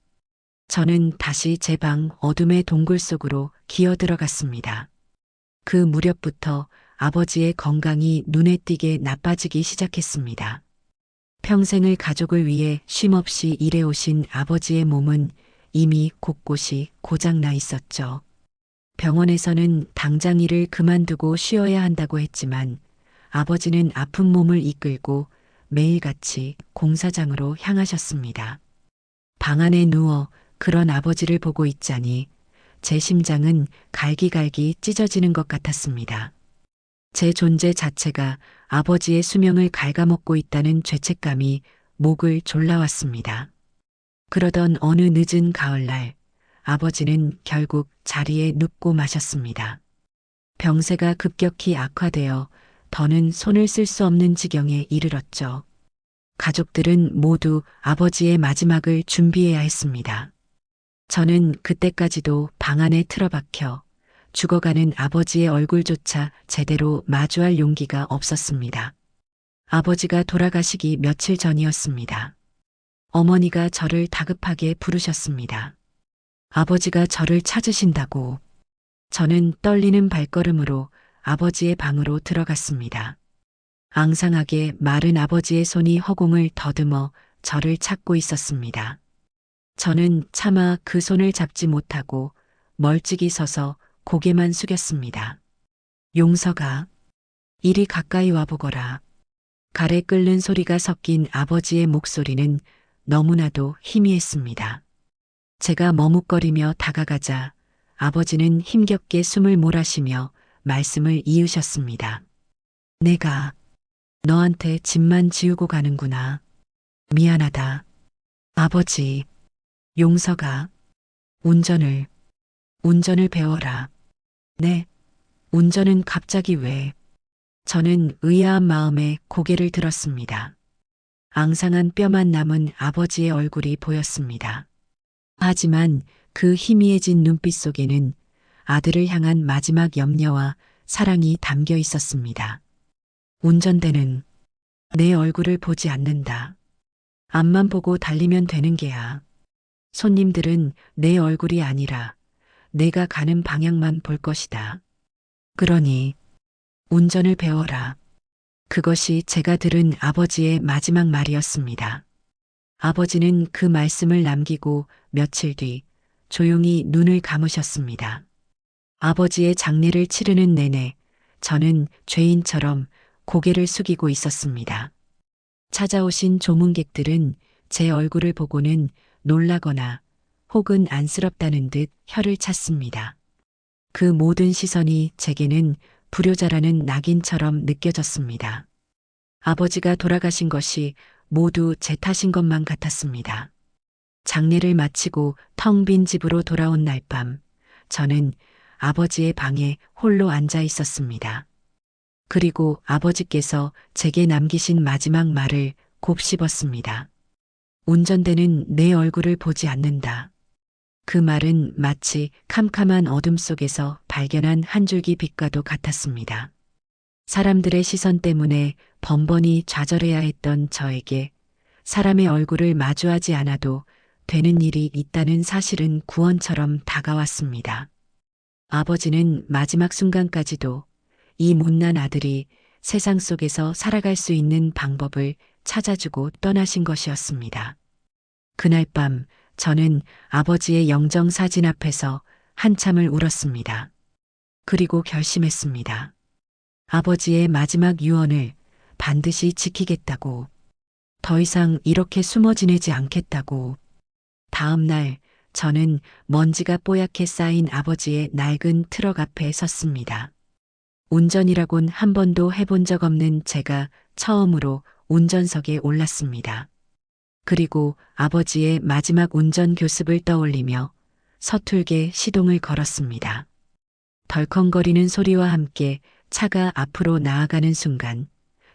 저는 다시 제 방 어둠의 동굴 속으로 기어 들어갔습니다. 그 무렵부터 아버지의 건강이 눈에 띄게 나빠지기 시작했습니다. 평생을 가족을 위해 쉼없이 일해오신 아버지의 몸은 이미 곳곳이 고장나 있었죠. 병원에서는 당장 일을 그만두고 쉬어야 한다고 했지만 아버지는 아픈 몸을 이끌고 매일같이 공사장으로 향하셨습니다. 방 안에 누워 그런 아버지를 보고 있자니 제 심장은 갈기갈기 찢어지는 것 같았습니다. 제 존재 자체가 아버지의 수명을 갉아먹고 있다는 죄책감이 목을 졸라왔습니다. 그러던 어느 늦은 가을날 아버지는 결국 자리에 눕고 마셨습니다. 병세가 급격히 악화되어 더는 손을 쓸 수 없는 지경에 이르렀죠. 가족들은 모두 아버지의 마지막을 준비해야 했습니다. 저는 그때까지도 방 안에 틀어박혀 죽어가는 아버지의 얼굴조차 제대로 마주할 용기가 없었습니다. 아버지가 돌아가시기 며칠 전이었습니다. 어머니가 저를 다급하게 부르셨습니다. 아버지가 저를 찾으신다고. 저는 떨리는 발걸음으로 아버지의 방으로 들어갔습니다. 앙상하게 마른 아버지의 손이 허공을 더듬어 저를 찾고 있었습니다. 저는 차마 그 손을 잡지 못하고 멀찍이 서서 고개만 숙였습니다. 용서가, 이리 가까이 와보거라. 갈에 끓는 소리가 섞인 아버지의 목소리는 너무나도 희미했습니다. 제가 머뭇거리며 다가가자 아버지는 힘겹게 숨을 몰아쉬며 말씀을 이으셨습니다. 내가 너한테 짐만 지우고 가는구나. 미안하다. 아버지, 용서가, 운전을 배워라. 네, 운전은 갑자기 왜? 저는 의아한 마음에 고개를 들었습니다. 앙상한 뼈만 남은 아버지의 얼굴이 보였습니다. 하지만 그 희미해진 눈빛 속에는 아들을 향한 마지막 염려와 사랑이 담겨 있었습니다. 운전대는 내 얼굴을 보지 않는다. 앞만 보고 달리면 되는 게야. 손님들은 내 얼굴이 아니라 내가 가는 방향만 볼 것이다. 그러니 운전을 배워라. 그것이 제가 들은 아버지의 마지막 말이었습니다. 아버지는 그 말씀을 남기고 며칠 뒤 조용히 눈을 감으셨습니다. 아버지의 장례를 치르는 내내 저는 죄인처럼 고개를 숙이고 있었습니다. 찾아오신 조문객들은 제 얼굴을 보고는 놀라거나 혹은 안쓰럽다는 듯 혀를 찼습니다. 그 모든 시선이 제게는 불효자라는 낙인처럼 느껴졌습니다. 아버지가 돌아가신 것이 모두 제 탓인 것만 같았습니다. 장례를 마치고 텅 빈 집으로 돌아온 날 밤, 저는 아버지의 방에 홀로 앉아 있었습니다. 그리고 아버지께서 제게 남기신 마지막 말을 곱씹었습니다. 운전대는 내 얼굴을 보지 않는다. 그 말은 마치 캄캄한 어둠 속에서 발견한 한 줄기 빛과도 같았습니다. 사람들의 시선 때문에 번번이 좌절해야 했던 저에게 사람의 얼굴을 마주하지 않아도 되는 일이 있다는 사실은 구원처럼 다가왔습니다. 아버지는 마지막 순간까지도 이 못난 아들이 세상 속에서 살아갈 수 있는 방법을 찾아주고 떠나신 것이었습니다. 그날 밤 저는 아버지의 영정 사진 앞에서 한참을 울었습니다. 그리고 결심했습니다. 아버지의 마지막 유언을 반드시 지키겠다고. 더 이상 이렇게 숨어 지내지 않겠다고. 다음 날 저는 먼지가 뽀얗게 쌓인 아버지의 낡은 트럭 앞에 섰습니다. 운전이라곤 한 번도 해본 적 없는 제가 처음으로 운전석에 올랐습니다. 그리고 아버지의 마지막 운전 교습을 떠올리며 서툴게 시동을 걸었습니다. 덜컹거리는 소리와 함께 차가 앞으로 나아가는 순간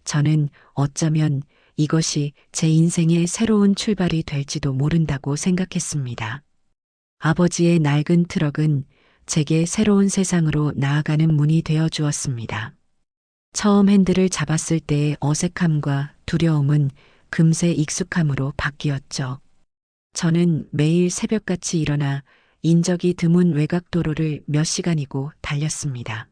저는 어쩌면 이것이 제 인생의 새로운 출발이 될지도 모른다고 생각했습니다. 아버지의 낡은 트럭은 제게 새로운 세상으로 나아가는 문이 되어 주었습니다. 처음 핸들을 잡았을 때의 어색함과 두려움은 금세 익숙함으로 바뀌었죠. 저는 매일 새벽같이 일어나 인적이 드문 외곽도로를 몇 시간이고 달렸습니다.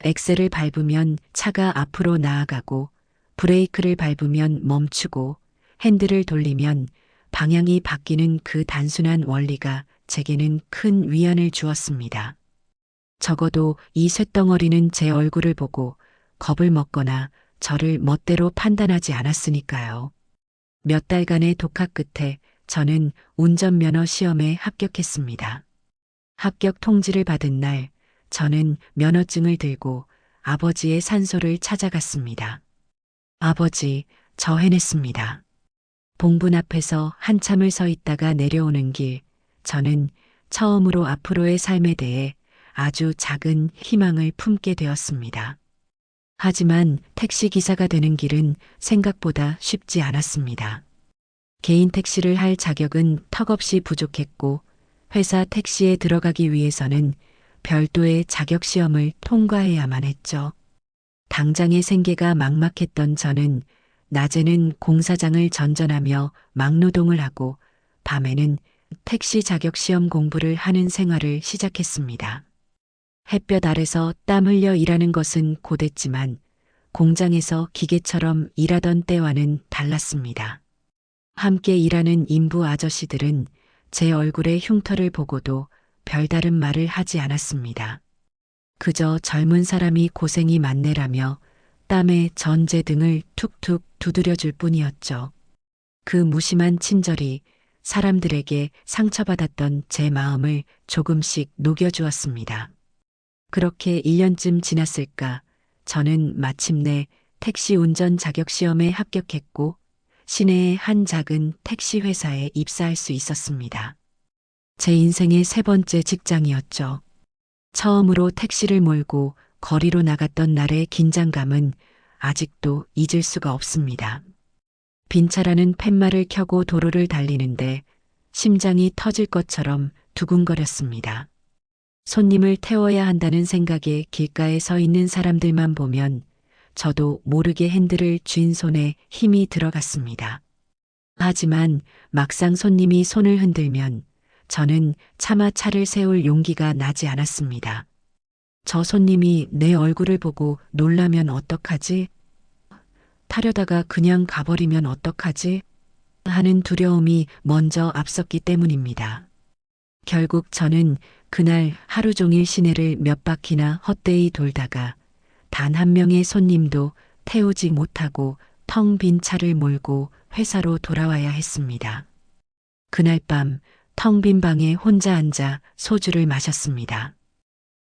엑셀을 밟으면 차가 앞으로 나아가고 브레이크를 밟으면 멈추고 핸들을 돌리면 방향이 바뀌는 그 단순한 원리가 제게는 큰 위안을 주었습니다. 적어도 이 쇳덩어리는 제 얼굴을 보고 겁을 먹거나 저를 멋대로 판단하지 않았으니까요. 몇 달간의 독학 끝에 저는 운전면허 시험에 합격했습니다. 합격 통지를 받은 날, 저는 면허증을 들고 아버지의 산소를 찾아갔습니다. 아버지, 저 해냈습니다. 봉분 앞에서 한참을 서 있다가 내려오는 길, 저는 처음으로 앞으로의 삶에 대해 아주 작은 희망을 품게 되었습니다. 하지만 택시 기사가 되는 길은 생각보다 쉽지 않았습니다. 개인 택시를 할 자격은 턱없이 부족했고 회사 택시에 들어가기 위해서는 별도의 자격 시험을 통과해야만 했죠. 당장의 생계가 막막했던 저는 낮에는 공사장을 전전하며 막노동을 하고 밤에는 택시 자격 시험 공부를 하는 생활을 시작했습니다. 햇볕 아래서 땀 흘려 일하는 것은 고됐지만 공장에서 기계처럼 일하던 때와는 달랐습니다. 함께 일하는 인부 아저씨들은 제 얼굴의 흉터를 보고도 별다른 말을 하지 않았습니다. 그저 젊은 사람이 고생이 많네라며 땀에 전제 등을 툭툭 두드려줄 뿐이었죠. 그 무심한 친절이 사람들에게 상처받았던 제 마음을 조금씩 녹여주었습니다. 그렇게 1년쯤 지났을까 저는 마침내 택시 운전 자격 시험에 합격했고 시내의 한 작은 택시 회사에 입사할 수 있었습니다. 제 인생의 세 번째 직장이었죠. 처음으로 택시를 몰고 거리로 나갔던 날의 긴장감은 아직도 잊을 수가 없습니다. 빈차라는 팻말을 켜고 도로를 달리는데 심장이 터질 것처럼 두근거렸습니다. 손님을 태워야 한다는 생각에 길가에 서 있는 사람들만 보면 저도 모르게 핸들을 쥔 손에 힘이 들어갔습니다. 하지만 막상 손님이 손을 흔들면 저는 차마 차를 세울 용기가 나지 않았습니다. 저 손님이 내 얼굴을 보고 놀라면 어떡하지? 타려다가 그냥 가버리면 어떡하지? 하는 두려움이 먼저 앞섰기 때문입니다. 결국 저는 그날 하루 종일 시내를 몇 바퀴나 헛되이 돌다가 단 한 명의 손님도 태우지 못하고 텅 빈 차를 몰고 회사로 돌아와야 했습니다. 그날 밤 텅 빈 방에 혼자 앉아 소주를 마셨습니다.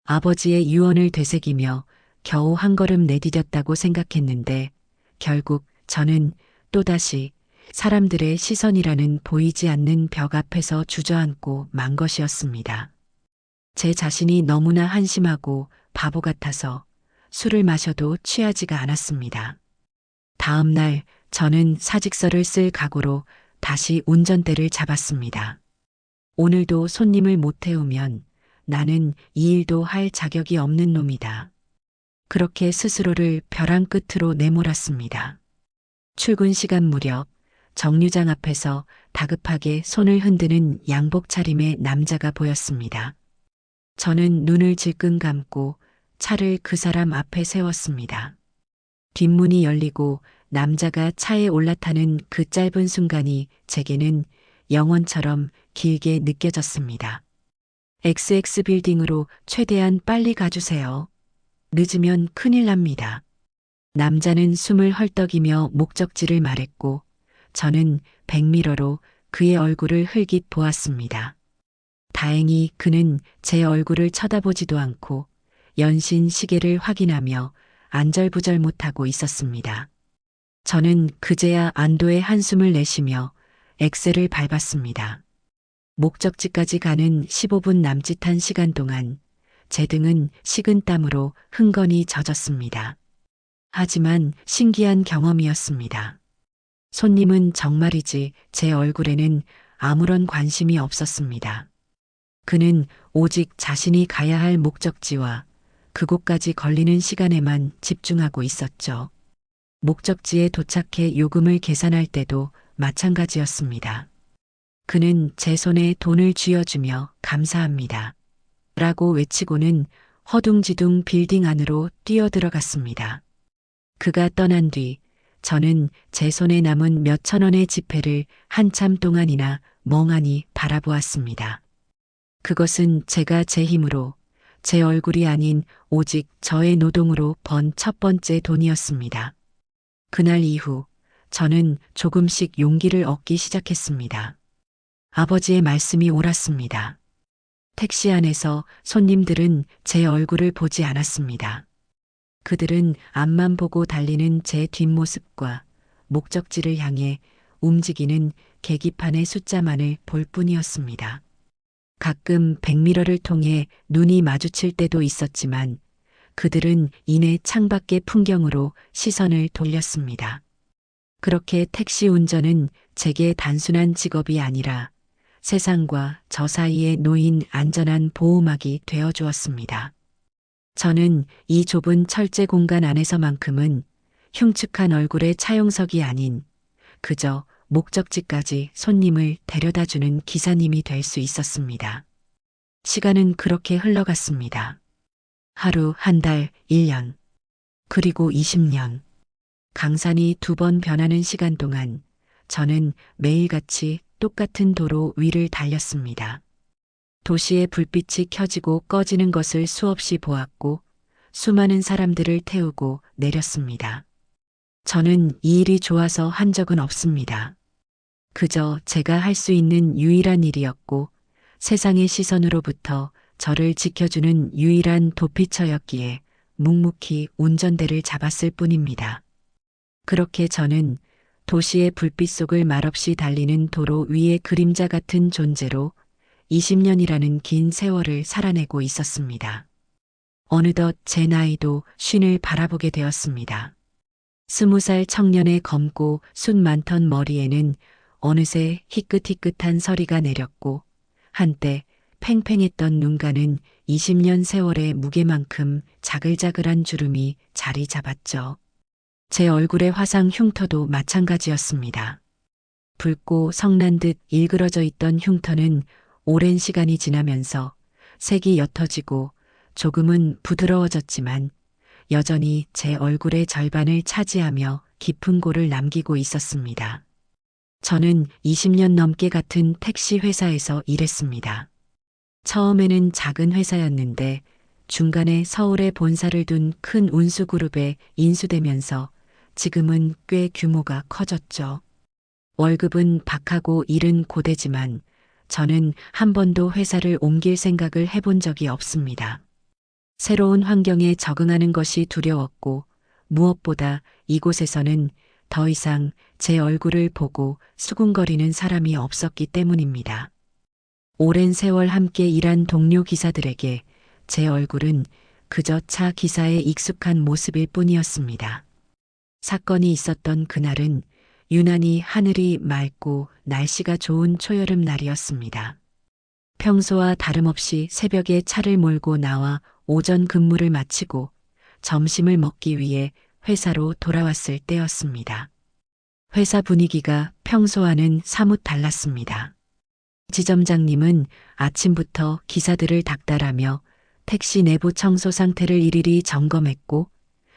아버지의 유언을 되새기며 겨우 한 걸음 내디뎠다고 생각했는데 결국 저는 또다시 사람들의 시선이라는 보이지 않는 벽 앞에서 주저앉고 만 것이었습니다. 제 자신이 너무나 한심하고 바보 같아서 술을 마셔도 취하지가 않았습니다. 다음 날 저는 사직서를 쓸 각오로 다시 운전대를 잡았습니다. 오늘도 손님을 못 태우면 나는 이 일도 할 자격이 없는 놈이다. 그렇게 스스로를 벼랑 끝으로 내몰았습니다. 출근 시간 무렵 정류장 앞에서 다급하게 손을 흔드는 양복 차림의 남자가 보였습니다. 저는 눈을 질끈 감고 차를 그 사람 앞에 세웠습니다. 뒷문이 열리고 남자가 차에 올라타는 그 짧은 순간이 제게는 영원처럼 길게 느껴졌습니다. XX 빌딩으로 최대한 빨리 가주세요. 늦으면 큰일 납니다. 남자는 숨을 헐떡이며 목적지를 말했고 저는 백미러로 그의 얼굴을 흘깃 보았습니다. 다행히 그는 제 얼굴을 쳐다보지도 않고 연신 시계를 확인하며 안절부절 못하고 있었습니다. 저는 그제야 안도의 한숨을 내쉬며 엑셀을 밟았습니다. 목적지까지 가는 15분 남짓한 시간 동안 제 등은 식은 땀으로 흥건히 젖었습니다. 하지만 신기한 경험이었습니다. 손님은 정말이지 제 얼굴에는 아무런 관심이 없었습니다. 그는 오직 자신이 가야 할 목적지와 그곳까지 걸리는 시간에만 집중하고 있었죠. 목적지에 도착해 요금을 계산할 때도 마찬가지였습니다. 그는 제 손에 돈을 쥐어주며 감사합니다. 라고 외치고는 허둥지둥 빌딩 안으로 뛰어들어갔습니다. 그가 떠난 뒤 저는 제 손에 남은 몇천 원의 지폐를 한참 동안이나 멍하니 바라보았습니다. 그것은 제가 제 힘으로 제 얼굴이 아닌 오직 저의 노동으로 번 첫 번째 돈이었습니다. 그날 이후 저는 조금씩 용기를 얻기 시작했습니다. 아버지의 말씀이 옳았습니다. 택시 안에서 손님들은 제 얼굴을 보지 않았습니다. 그들은 앞만 보고 달리는 제 뒷모습과 목적지를 향해 움직이는 계기판의 숫자만을 볼 뿐이었습니다. 가끔 백미러를 통해 눈이 마주칠 때도 있었지만 그들은 이내 창밖의 풍경으로 시선을 돌렸습니다. 그렇게 택시 운전은 제게 단순한 직업이 아니라 세상과 저 사이에 놓인 안전한 보호막이 되어 주었습니다. 저는 이 좁은 철제 공간 안에서만큼은 흉측한 얼굴의 차용석이 아닌 그저 목적지까지 손님을 데려다주는 기사님이 될 수 있었습니다. 시간은 그렇게 흘러갔습니다. 하루, 한 달, 1년, 그리고 20년. 강산이 2번 변하는 시간 동안 저는 매일같이 똑같은 도로 위를 달렸습니다. 도시의 불빛이 켜지고 꺼지는 것을 수없이 보았고 수많은 사람들을 태우고 내렸습니다. 저는 이 일이 좋아서 한 적은 없습니다. 그저 제가 할 수 있는 유일한 일이었고 세상의 시선으로부터 저를 지켜주는 유일한 도피처였기에 묵묵히 운전대를 잡았을 뿐입니다. 그렇게 저는 도시의 불빛 속을 말없이 달리는 도로 위의 그림자 같은 존재로 20년이라는 긴 세월을 살아내고 있었습니다. 어느덧 제 나이도 쉰을 바라보게 되었습니다. 20살 청년의 검고 숱 많던 머리에는 어느새 희끗희끗한 서리가 내렸고 한때 팽팽했던 눈가는 20년 세월의 무게만큼 자글자글한 주름이 자리 잡았죠. 제 얼굴의 화상 흉터도 마찬가지였습니다. 붉고 성난 듯 일그러져 있던 흉터는 오랜 시간이 지나면서 색이 옅어지고 조금은 부드러워졌지만 여전히 제 얼굴의 절반을 차지하며 깊은 골을 남기고 있었습니다. 저는 20년 넘게 같은 택시 회사에서 일했습니다. 처음에는 작은 회사였는데 중간에 서울에 본사를 둔 큰 운수그룹에 인수되면서 지금은 꽤 규모가 커졌죠. 월급은 박하고 일은 고되지만 저는 한 번도 회사를 옮길 생각을 해본 적이 없습니다. 새로운 환경에 적응하는 것이 두려웠고 무엇보다 이곳에서는 더 이상 제 얼굴을 보고 수군거리는 사람이 없었기 때문입니다. 오랜 세월 함께 일한 동료 기사들에게 제 얼굴은 그저 차 기사의 익숙한 모습일 뿐이었습니다. 사건이 있었던 그날은 유난히 하늘이 맑고 날씨가 좋은 초여름 날이었습니다. 평소와 다름없이 새벽에 차를 몰고 나와 오전 근무를 마치고 점심을 먹기 위해 회사로 돌아왔을 때였습니다. 회사 분위기가 평소와는 사뭇 달랐습니다. 지점장님은 아침부터 기사들을 닥달하며 택시 내부 청소 상태를 일일이 점검했고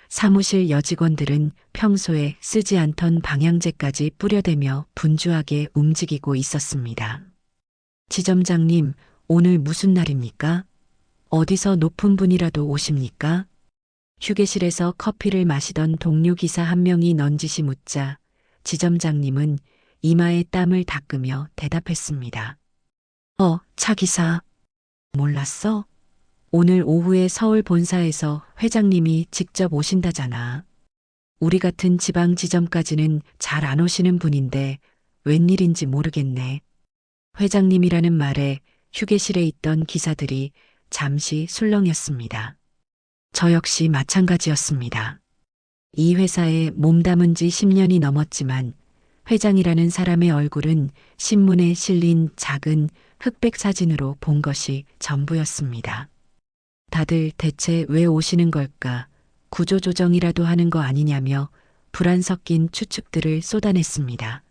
사무실 여직원들은 평소에 쓰지 않던 방향제까지 뿌려대며 분주하게 움직이고 있었습니다. 지점장님, 오늘 무슨 날입니까? 어디서 높은 분이라도 오십니까? 휴게실에서 커피를 마시던 동료 기사 한 명이 넌지시 묻자 지점장님은 이마에 땀을 닦으며 대답했습니다. 차 기사. 몰랐어? 오늘 오후에 서울 본사에서 회장님이 직접 오신다잖아. 우리 같은 지방 지점까지는 잘 안 오시는 분인데 웬일인지 모르겠네. 회장님이라는 말에 휴게실에 있던 기사들이 잠시 술렁였습니다. 저 역시 마찬가지였습니다. 이 회사에 몸담은 지 10년이 넘었지만 회장이라는 사람의 얼굴은 신문에 실린 작은 흑백 사진으로 본 것이 전부였습니다. 다들 대체 왜 오시는 걸까? 구조조정이라도 하는 거 아니냐며 불안 섞인 추측들을 쏟아냈습니다.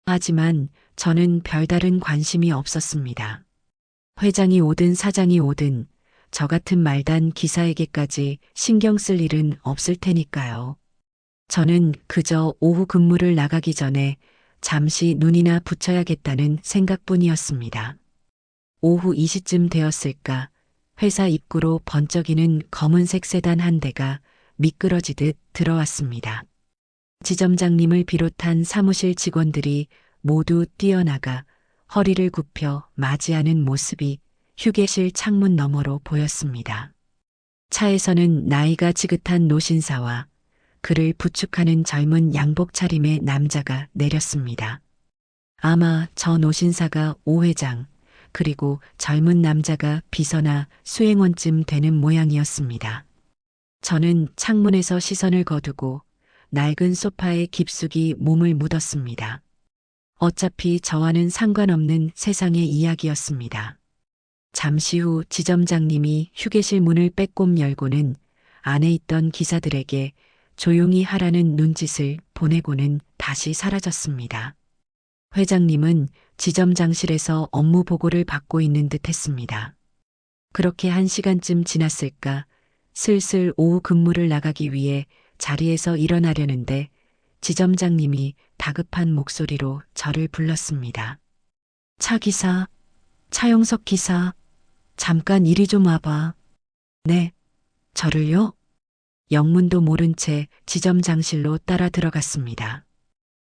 하지만 저는 별다른 관심이 없었습니다. 회장이 오든 사장이 오든 저 같은 말단 기사에게까지 신경 쓸 일은 없을 테니까요. 저는 그저 오후 근무를 나가기 전에 잠시 눈이나 붙여야겠다는 생각뿐이었습니다. 오후 2시쯤 되었을까 회사 입구로 번쩍이는 검은색 세단 한 대가 미끄러지듯 들어왔습니다. 지점장님을 비롯한 사무실 직원들이 모두 뛰어나가 허리를 굽혀 맞이하는 모습이 휴게실 창문 너머로 보였습니다. 차에서는 나이가 지긋한 노신사와 그를 부축하는 젊은 양복 차림의 남자가 내렸습니다. 아마 저 노신사가 오 회장, 그리고 젊은 남자가 비서나 수행원쯤 되는 모양이었습니다. 저는 창문에서 시선을 거두고 낡은 소파에 깊숙이 몸을 묻었습니다. 어차피 저와는 상관없는 세상의 이야기였습니다. 잠시 후 지점장님이 휴게실 문을 빼꼼 열고는 안에 있던 기사들에게 조용히 하라는 눈짓을 보내고는 다시 사라졌습니다. 회장님은 지점장실에서 업무 보고를 받고 있는 듯 했습니다. 그렇게 1시간쯤 지났을까 슬슬 오후 근무를 나가기 위해 자리에서 일어나려는데 지점장님이 다급한 목소리로 저를 불렀습니다. 차 기사, 차영석 기사, 잠깐 이리 좀 와봐. 네, 저를요? 영문도 모른 채 지점장실로 따라 들어갔습니다.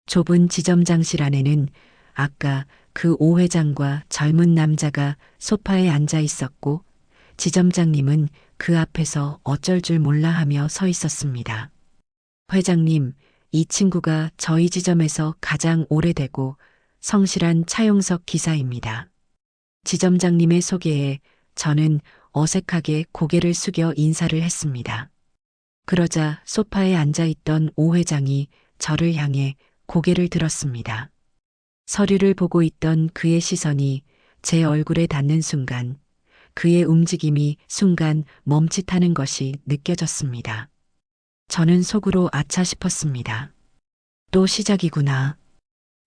좁은 지점장실 안에는 아까 그 오 회장과 젊은 남자가 소파에 앉아 있었고 지점장님은 그 앞에서 어쩔 줄 몰라 하며 서 있었습니다. 회장님, 이 친구가 저희 지점에서 가장 오래되고 성실한 차용석 기사입니다. 지점장님의 소개에 저는 어색하게 고개를 숙여 인사를 했습니다. 그러자 소파에 앉아있던 오 회장이 저를 향해 고개를 들었습니다. 서류를 보고 있던 그의 시선이 제 얼굴에 닿는 순간 그의 움직임이 순간 멈칫하는 것이 느껴졌습니다. 저는 속으로 아차 싶었습니다. 또 시작이구나.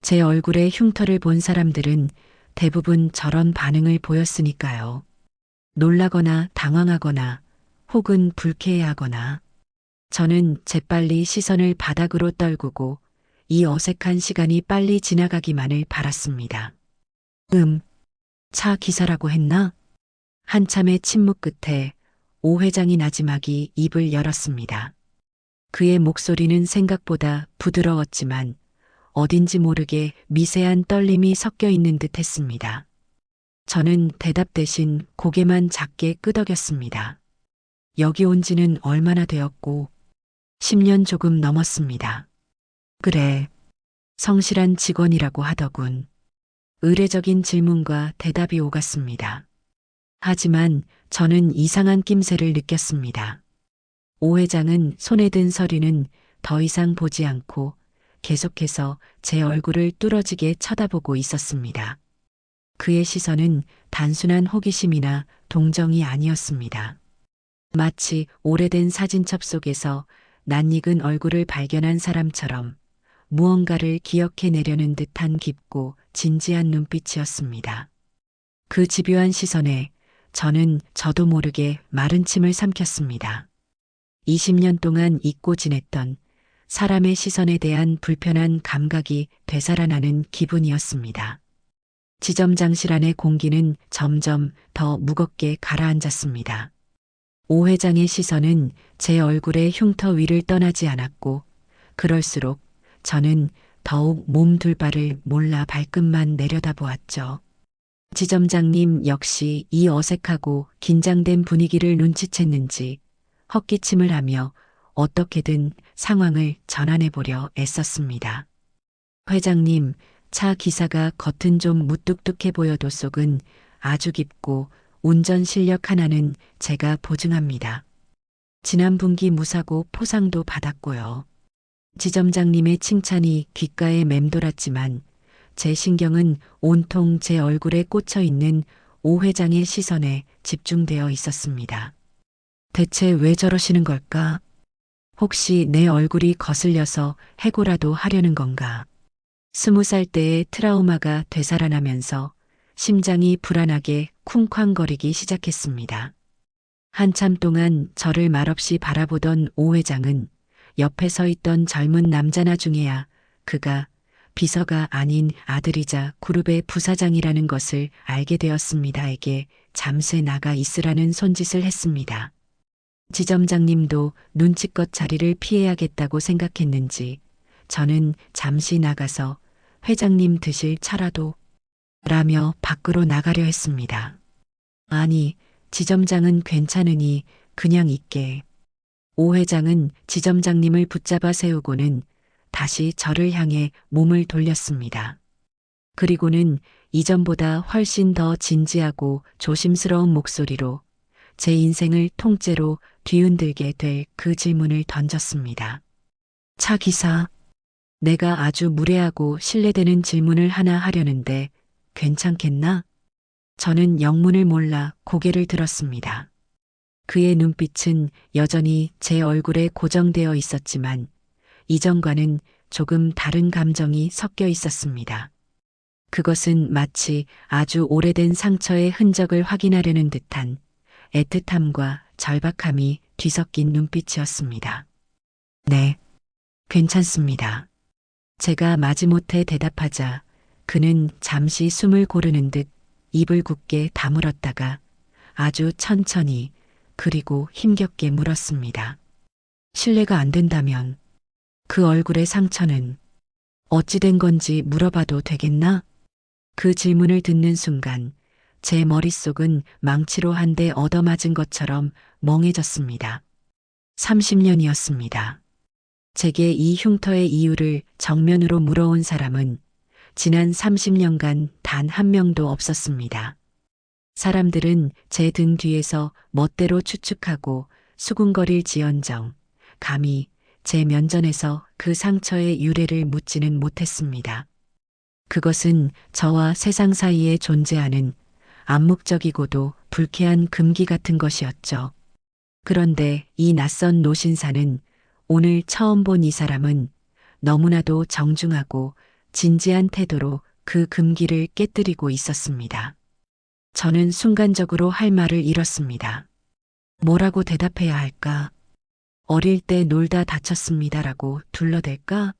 제 얼굴에 흉터를 본 사람들은 대부분 저런 반응을 보였으니까요. 놀라거나 당황하거나 혹은 불쾌해하거나. 저는 재빨리 시선을 바닥으로 떨구고 이 어색한 시간이 빨리 지나가기만을 바랐습니다. 차 기사라고 했나? 한참의 침묵 끝에 오 회장이 나지막이 입을 열었습니다. 그의 목소리는 생각보다 부드러웠지만 어딘지 모르게 미세한 떨림이 섞여 있는 듯 했습니다. 저는 대답 대신 고개만 작게 끄덕였습니다. 여기 온 지는 얼마나 되었고 10년 조금 넘었습니다. 그래, 성실한 직원이라고 하더군. 의례적인 질문과 대답이 오갔습니다. 하지만 저는 이상한 낌새를 느꼈습니다. 오 회장은 손에 든 서류는 더 이상 보지 않고 계속해서 제 얼굴을 뚫어지게 쳐다보고 있었습니다. 그의 시선은 단순한 호기심이나 동정이 아니었습니다. 마치 오래된 사진첩 속에서 낯익은 얼굴을 발견한 사람처럼 무언가를 기억해내려는 듯한 깊고 진지한 눈빛이었습니다. 그 집요한 시선에 저는 저도 모르게 마른 침을 삼켰습니다. 20년 동안 잊고 지냈던 사람의 시선에 대한 불편한 감각이 되살아나는 기분이었습니다. 지점장실 안의 공기는 점점 더 무겁게 가라앉았습니다. 오 회장의 시선은 제 얼굴의 흉터 위를 떠나지 않았고 그럴수록 저는 더욱 몸 둘 바를 몰라 발끝만 내려다보았죠. 지점장님 역시 이 어색하고 긴장된 분위기를 눈치챘는지 헛기침을 하며 어떻게든 상황을 전환해보려 애썼습니다. 회장님, 차 기사가 겉은 좀 무뚝뚝해 보여도 속은 아주 깊고 운전 실력 하나는 제가 보증합니다. 지난 분기 무사고 포상도 받았고요. 지점장님의 칭찬이 귓가에 맴돌았지만 제 신경은 온통 제 얼굴에 꽂혀 있는 오 회장의 시선에 집중되어 있었습니다. 대체 왜 저러시는 걸까? 혹시 내 얼굴이 거슬려서 해고라도 하려는 건가? 20살 때의 트라우마가 되살아나면서 심장이 불안하게 쿵쾅거리기 시작했습니다. 한참 동안 저를 말없이 바라보던 오 회장은 옆에 서 있던 젊은 남자나 중에야 그가 비서가 아닌 아들이자 그룹의 부사장이라는 것을 알게 되었습니다에게 잠시 나가 있으라는 손짓을 했습니다. 지점장님도 눈치껏 자리를 피해야겠다고 생각했는지 저는 잠시 나가서 회장님 드실 차라도 라며 밖으로 나가려 했습니다. 아니, 지점장은 괜찮으니 그냥 있게. 오 회장은 지점장님을 붙잡아 세우고는 다시 저를 향해 몸을 돌렸습니다. 그리고는 이전보다 훨씬 더 진지하고 조심스러운 목소리로 제 인생을 통째로 뒤흔들게 될 그 질문을 던졌습니다. 차 기사, 내가 아주 무례하고 실례되는 질문을 하나 하려는데 괜찮겠나? 저는 영문을 몰라 고개를 들었습니다. 그의 눈빛은 여전히 제 얼굴에 고정되어 있었지만 이전과는 조금 다른 감정이 섞여 있었습니다. 그것은 마치 아주 오래된 상처의 흔적을 확인하려는 듯한 애틋함과 절박함이 뒤섞인 눈빛이었습니다. 네, 괜찮습니다. 제가 마지못해 대답하자 그는 잠시 숨을 고르는 듯 입을 굳게 다물었다가 아주 천천히 그리고 힘겹게 물었습니다. 실례가 안 된다면 그 얼굴의 상처는 어찌 된 건지 물어봐도 되겠나? 그 질문을 듣는 순간 제 머릿속은 망치로 한 대 얻어맞은 것처럼 멍해졌습니다. 30년이었습니다. 제게 이 흉터의 이유를 정면으로 물어온 사람은 지난 30년간 단 한 명도 없었습니다. 사람들은 제 등 뒤에서 멋대로 추측하고 수군거릴 지언정 감히 제 면전에서 그 상처의 유래를 묻지는 못했습니다. 그것은 저와 세상 사이에 존재하는 암묵적이고도 불쾌한 금기 같은 것이었죠. 그런데 이 낯선 노신사는 오늘 처음 본 이 사람은 너무나도 정중하고 진지한 태도로 그 금기를 깨뜨리고 있었습니다. 저는 순간적으로 할 말을 잃었습니다. 뭐라고 대답해야 할까? 어릴 때 놀다 다쳤습니다라고 둘러댈까?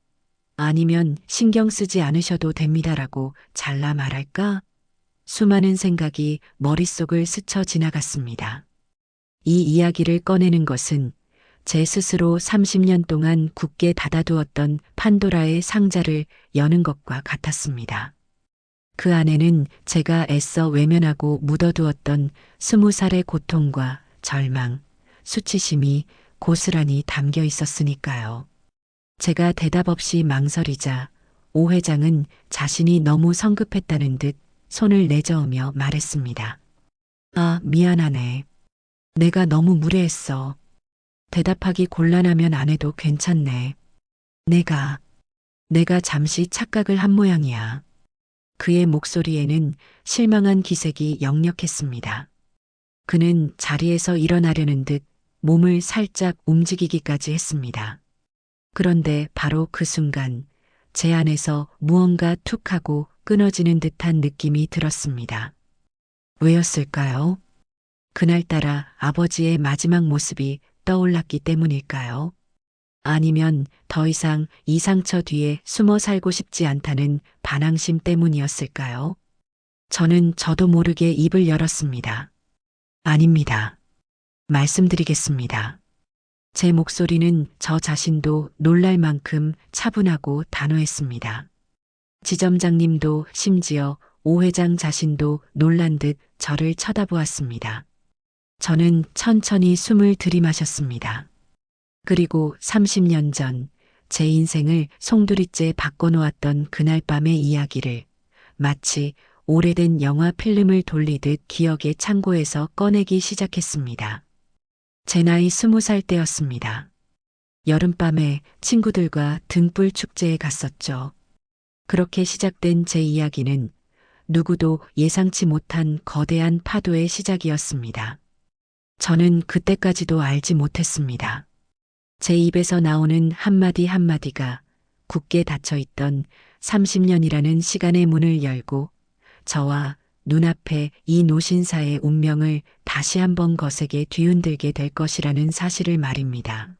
아니면 신경 쓰지 않으셔도 됩니다라고 잘라 말할까? 수많은 생각이 머릿속을 스쳐 지나갔습니다. 이 이야기를 꺼내는 것은 제 스스로 30년 동안 굳게 닫아두었던 판도라의 상자를 여는 것과 같았습니다. 그 안에는 제가 애써 외면하고 묻어두었던 20살의 고통과 절망, 수치심이 고스란히 담겨 있었으니까요. 제가 대답 없이 망설이자 오 회장은 자신이 너무 성급했다는 듯 손을 내저으며 말했습니다. 아, 미안하네. 내가 너무 무례했어. 대답하기 곤란하면 안 해도 괜찮네. 내가 잠시 착각을 한 모양이야. 그의 목소리에는 실망한 기색이 역력했습니다. 그는 자리에서 일어나려는 듯 몸을 살짝 움직이기까지 했습니다. 그런데 바로 그 순간 제 안에서 무언가 툭 하고 끊어지는 듯한 느낌이 들었습니다. 왜였을까요? 그날따라 아버지의 마지막 모습이 떠올랐기 때문일까요? 아니면 더 이상 이 상처 뒤에 숨어 살고 싶지 않다는 반항심 때문이었을까요? 저는 저도 모르게 입을 열었습니다. 아닙니다. 말씀드리겠습니다. 제 목소리는 저 자신도 놀랄 만큼 차분하고 단호했습니다. 지점장님도 심지어 오 회장 자신도 놀란 듯 저를 쳐다보았습니다. 저는 천천히 숨을 들이마셨습니다. 그리고 30년 전 제 인생을 송두리째 바꿔놓았던 그날 밤의 이야기를 마치 오래된 영화 필름을 돌리듯 기억의 창고에서 꺼내기 시작했습니다. 제 나이 20살 때였습니다. 여름밤에 친구들과 등불 축제에 갔었죠. 그렇게 시작된 제 이야기는 누구도 예상치 못한 거대한 파도의 시작이었습니다. 저는 그때까지도 알지 못했습니다. 제 입에서 나오는 한마디 한마디가 굳게 닫혀있던 30년이라는 시간의 문을 열고 저와 눈앞에 이 노신사의 운명을 다시 한번 거세게 뒤흔들게 될 것이라는 사실을 말입니다.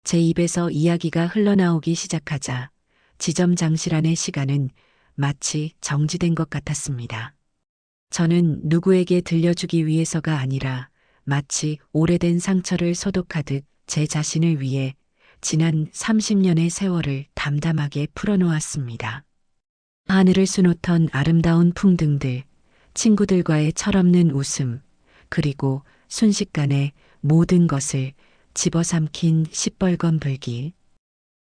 제 입에서 이야기가 흘러나오기 시작하자 지점장실 안의 시간은 마치 정지된 것 같았습니다. 저는 누구에게 들려주기 위해서가 아니라 마치 오래된 상처를 소독하듯 제 자신을 위해 지난 30년의 세월을 담담하게 풀어놓았습니다. 하늘을 수놓던 아름다운 풍등들, 친구들과의 철없는 웃음, 그리고 순식간에 모든 것을 집어삼킨 시뻘건 불길.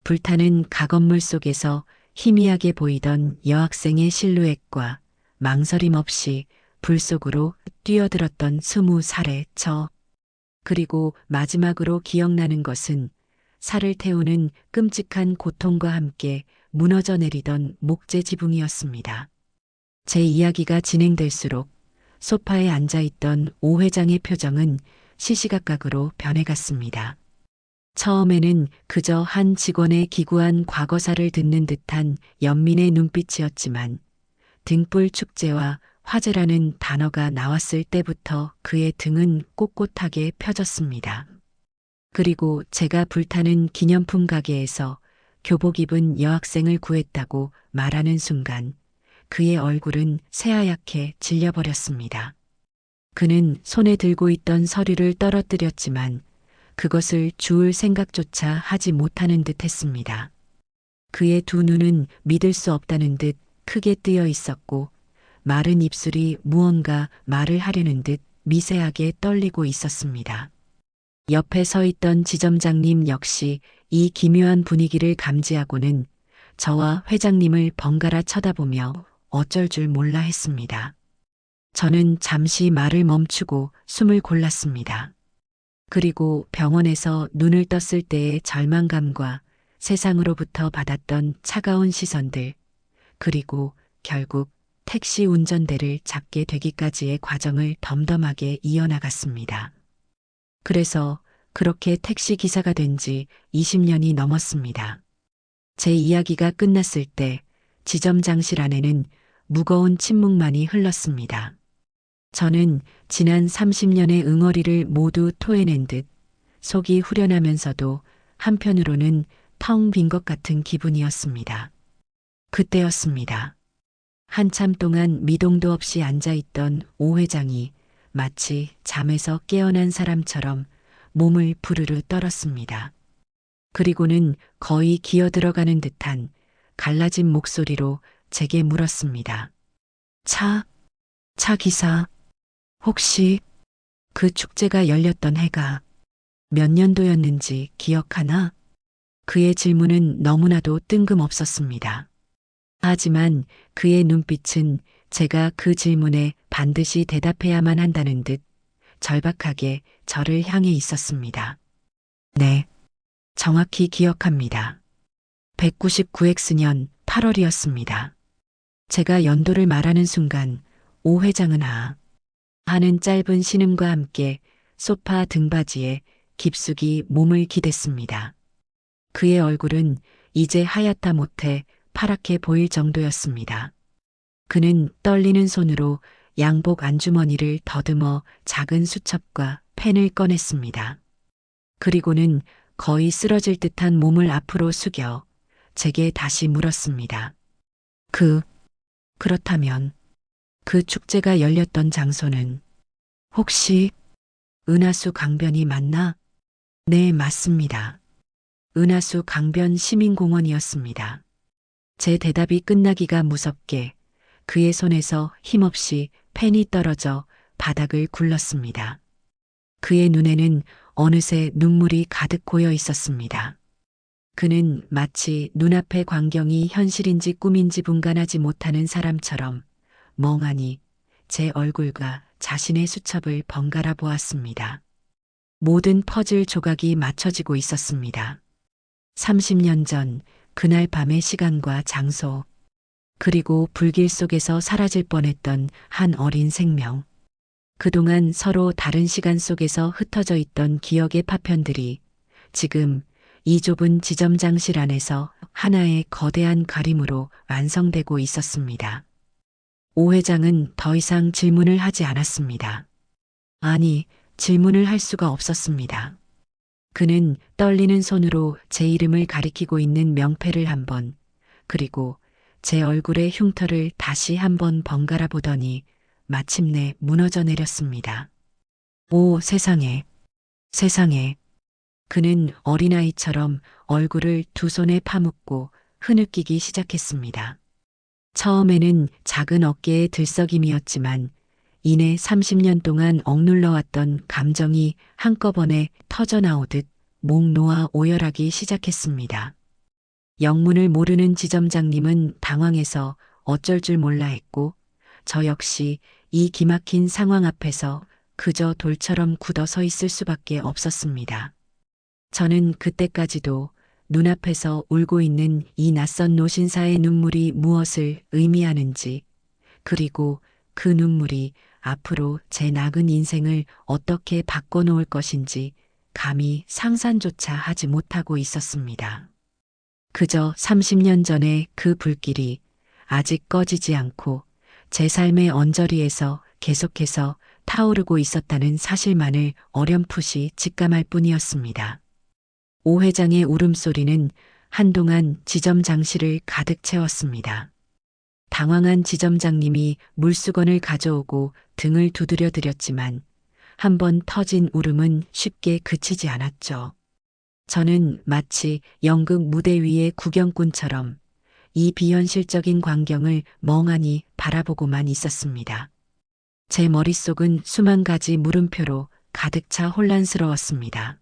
불타는 가건물 속에서 희미하게 보이던 여학생의 실루엣과 망설임 없이 불 속으로 뛰어들었던 20살의 저. 그리고 마지막으로 기억나는 것은 살을 태우는 끔찍한 고통과 함께 무너져 내리던 목재 지붕이었습니다. 제 이야기가 진행될수록 소파에 앉아있던 오 회장의 표정은 시시각각으로 변해갔습니다. 처음에는 그저 한 직원의 기구한 과거사를 듣는 듯한 연민의 눈빛이었지만 등불 축제와 화제라는 단어가 나왔을 때부터 그의 등은 꼿꼿하게 펴졌습니다. 그리고 제가 불타는 기념품 가게에서 교복 입은 여학생을 구했다고 말하는 순간 그의 얼굴은 새하얗게 질려버렸습니다. 그는 손에 들고 있던 서류를 떨어뜨렸지만 그것을 주울 생각조차 하지 못하는 듯 했습니다. 그의 두 눈은 믿을 수 없다는 듯 크게 뜨여 있었고 마른 입술이 무언가 말을 하려는 듯 미세하게 떨리고 있었습니다. 옆에 서 있던 지점장님 역시 이 기묘한 분위기를 감지하고는 저와 회장님을 번갈아 쳐다보며 어쩔 줄 몰라 했습니다. 저는 잠시 말을 멈추고 숨을 골랐습니다. 그리고 병원에서 눈을 떴을 때의 절망감과 세상으로부터 받았던 차가운 시선들, 그리고 결국 택시 운전대를 잡게 되기까지의 과정을 덤덤하게 이어나갔습니다. 그래서 그렇게 택시 기사가 된 지 20년이 넘었습니다. 제 이야기가 끝났을 때 지점장실 안에는 무거운 침묵만이 흘렀습니다. 저는 지난 30년의 응어리를 모두 토해낸 듯 속이 후련하면서도 한편으로는 텅 빈 것 같은 기분이었습니다. 그때였습니다. 한참 동안 미동도 없이 앉아있던 오 회장이 마치 잠에서 깨어난 사람처럼 몸을 부르르 떨었습니다. 그리고는 거의 기어들어가는 듯한 갈라진 목소리로 제게 물었습니다. 차 기사, 혹시 그 축제가 열렸던 해가 몇 년도였는지 기억하나? 그의 질문은 너무나도 뜬금없었습니다. 하지만 그의 눈빛은 제가 그 질문에 반드시 대답해야만 한다는 듯 절박하게 저를 향해 있었습니다. 네, 정확히 기억합니다. 199X년 8월이었습니다. 제가 연도를 말하는 순간 오 회장은 하는 짧은 신음과 함께 소파 등받이에 깊숙이 몸을 기댔습니다. 그의 얼굴은 이제 하얗다 못해 파랗게 보일 정도였습니다. 그는 떨리는 손으로 양복 안주머니를 더듬어 작은 수첩과 펜을 꺼냈습니다. 그리고는 거의 쓰러질 듯한 몸을 앞으로 숙여 제게 다시 물었습니다. 그렇다면 그 축제가 열렸던 장소는 혹시 은하수 강변이 맞나? 네, 맞습니다. 은하수 강변 시민공원이었습니다. 제 대답이 끝나기가 무섭게 그의 손에서 힘없이 펜이 떨어져 바닥을 굴렀습니다. 그의 눈에는 어느새 눈물이 가득 고여 있었습니다. 그는 마치 눈앞의 광경이 현실인지 꿈인지 분간하지 못하는 사람처럼 멍하니 제 얼굴과 자신의 수첩을 번갈아 보았습니다. 모든 퍼즐 조각이 맞춰지고 있었습니다. 30년 전 그날 밤의 시간과 장소, 그리고 불길 속에서 사라질 뻔했던 한 어린 생명. 그동안 서로 다른 시간 속에서 흩어져 있던 기억의 파편들이 지금 이 좁은 지점장실 안에서 하나의 거대한 그림으로 완성되고 있었습니다. 오 회장은 더 이상 질문을 하지 않았습니다. 아니, 질문을 할 수가 없었습니다. 그는 떨리는 손으로 제 이름을 가리키고 있는 명패를 한 번, 그리고 제 얼굴의 흉터를 다시 한 번 번갈아 보더니 마침내 무너져 내렸습니다. 오, 세상에, 세상에. 그는 어린아이처럼 얼굴을 두 손에 파묻고 흐느끼기 시작했습니다. 처음에는 작은 어깨의 들썩임이었지만 이내 30년 동안 억눌러왔던 감정이 한꺼번에 터져나오듯 목 놓아 오열하기 시작했습니다. 영문을 모르는 지점장님은 당황해서 어쩔 줄 몰라 했고 저 역시 이 기막힌 상황 앞에서 그저 돌처럼 굳어 서 있을 수밖에 없었습니다. 저는 그때까지도 눈앞에서 울고 있는 이 낯선 노신사의 눈물이 무엇을 의미하는지, 그리고 그 눈물이 앞으로 제 nak은 인생을 어떻게 바꿔놓을 것인지 감히 상상조차 하지 못하고 있었습니다. 그저 30년 전의 그 불길이 아직 꺼지지 않고 제 삶의 언저리에서 계속해서 타오르고 있었다는 사실만을 어렴풋이 직감할 뿐이었습니다. 오 회장의 울음소리는 한동안 지점장실을 가득 채웠습니다. 당황한 지점장님이 물수건을 가져오고 등을 두드려 드렸지만 한 번 터진 울음은 쉽게 그치지 않았죠. 저는 마치 연극 무대 위의 구경꾼처럼 이 비현실적인 광경을 멍하니 바라보고만 있었습니다. 제 머릿속은 수만 가지 물음표로 가득 차 혼란스러웠습니다.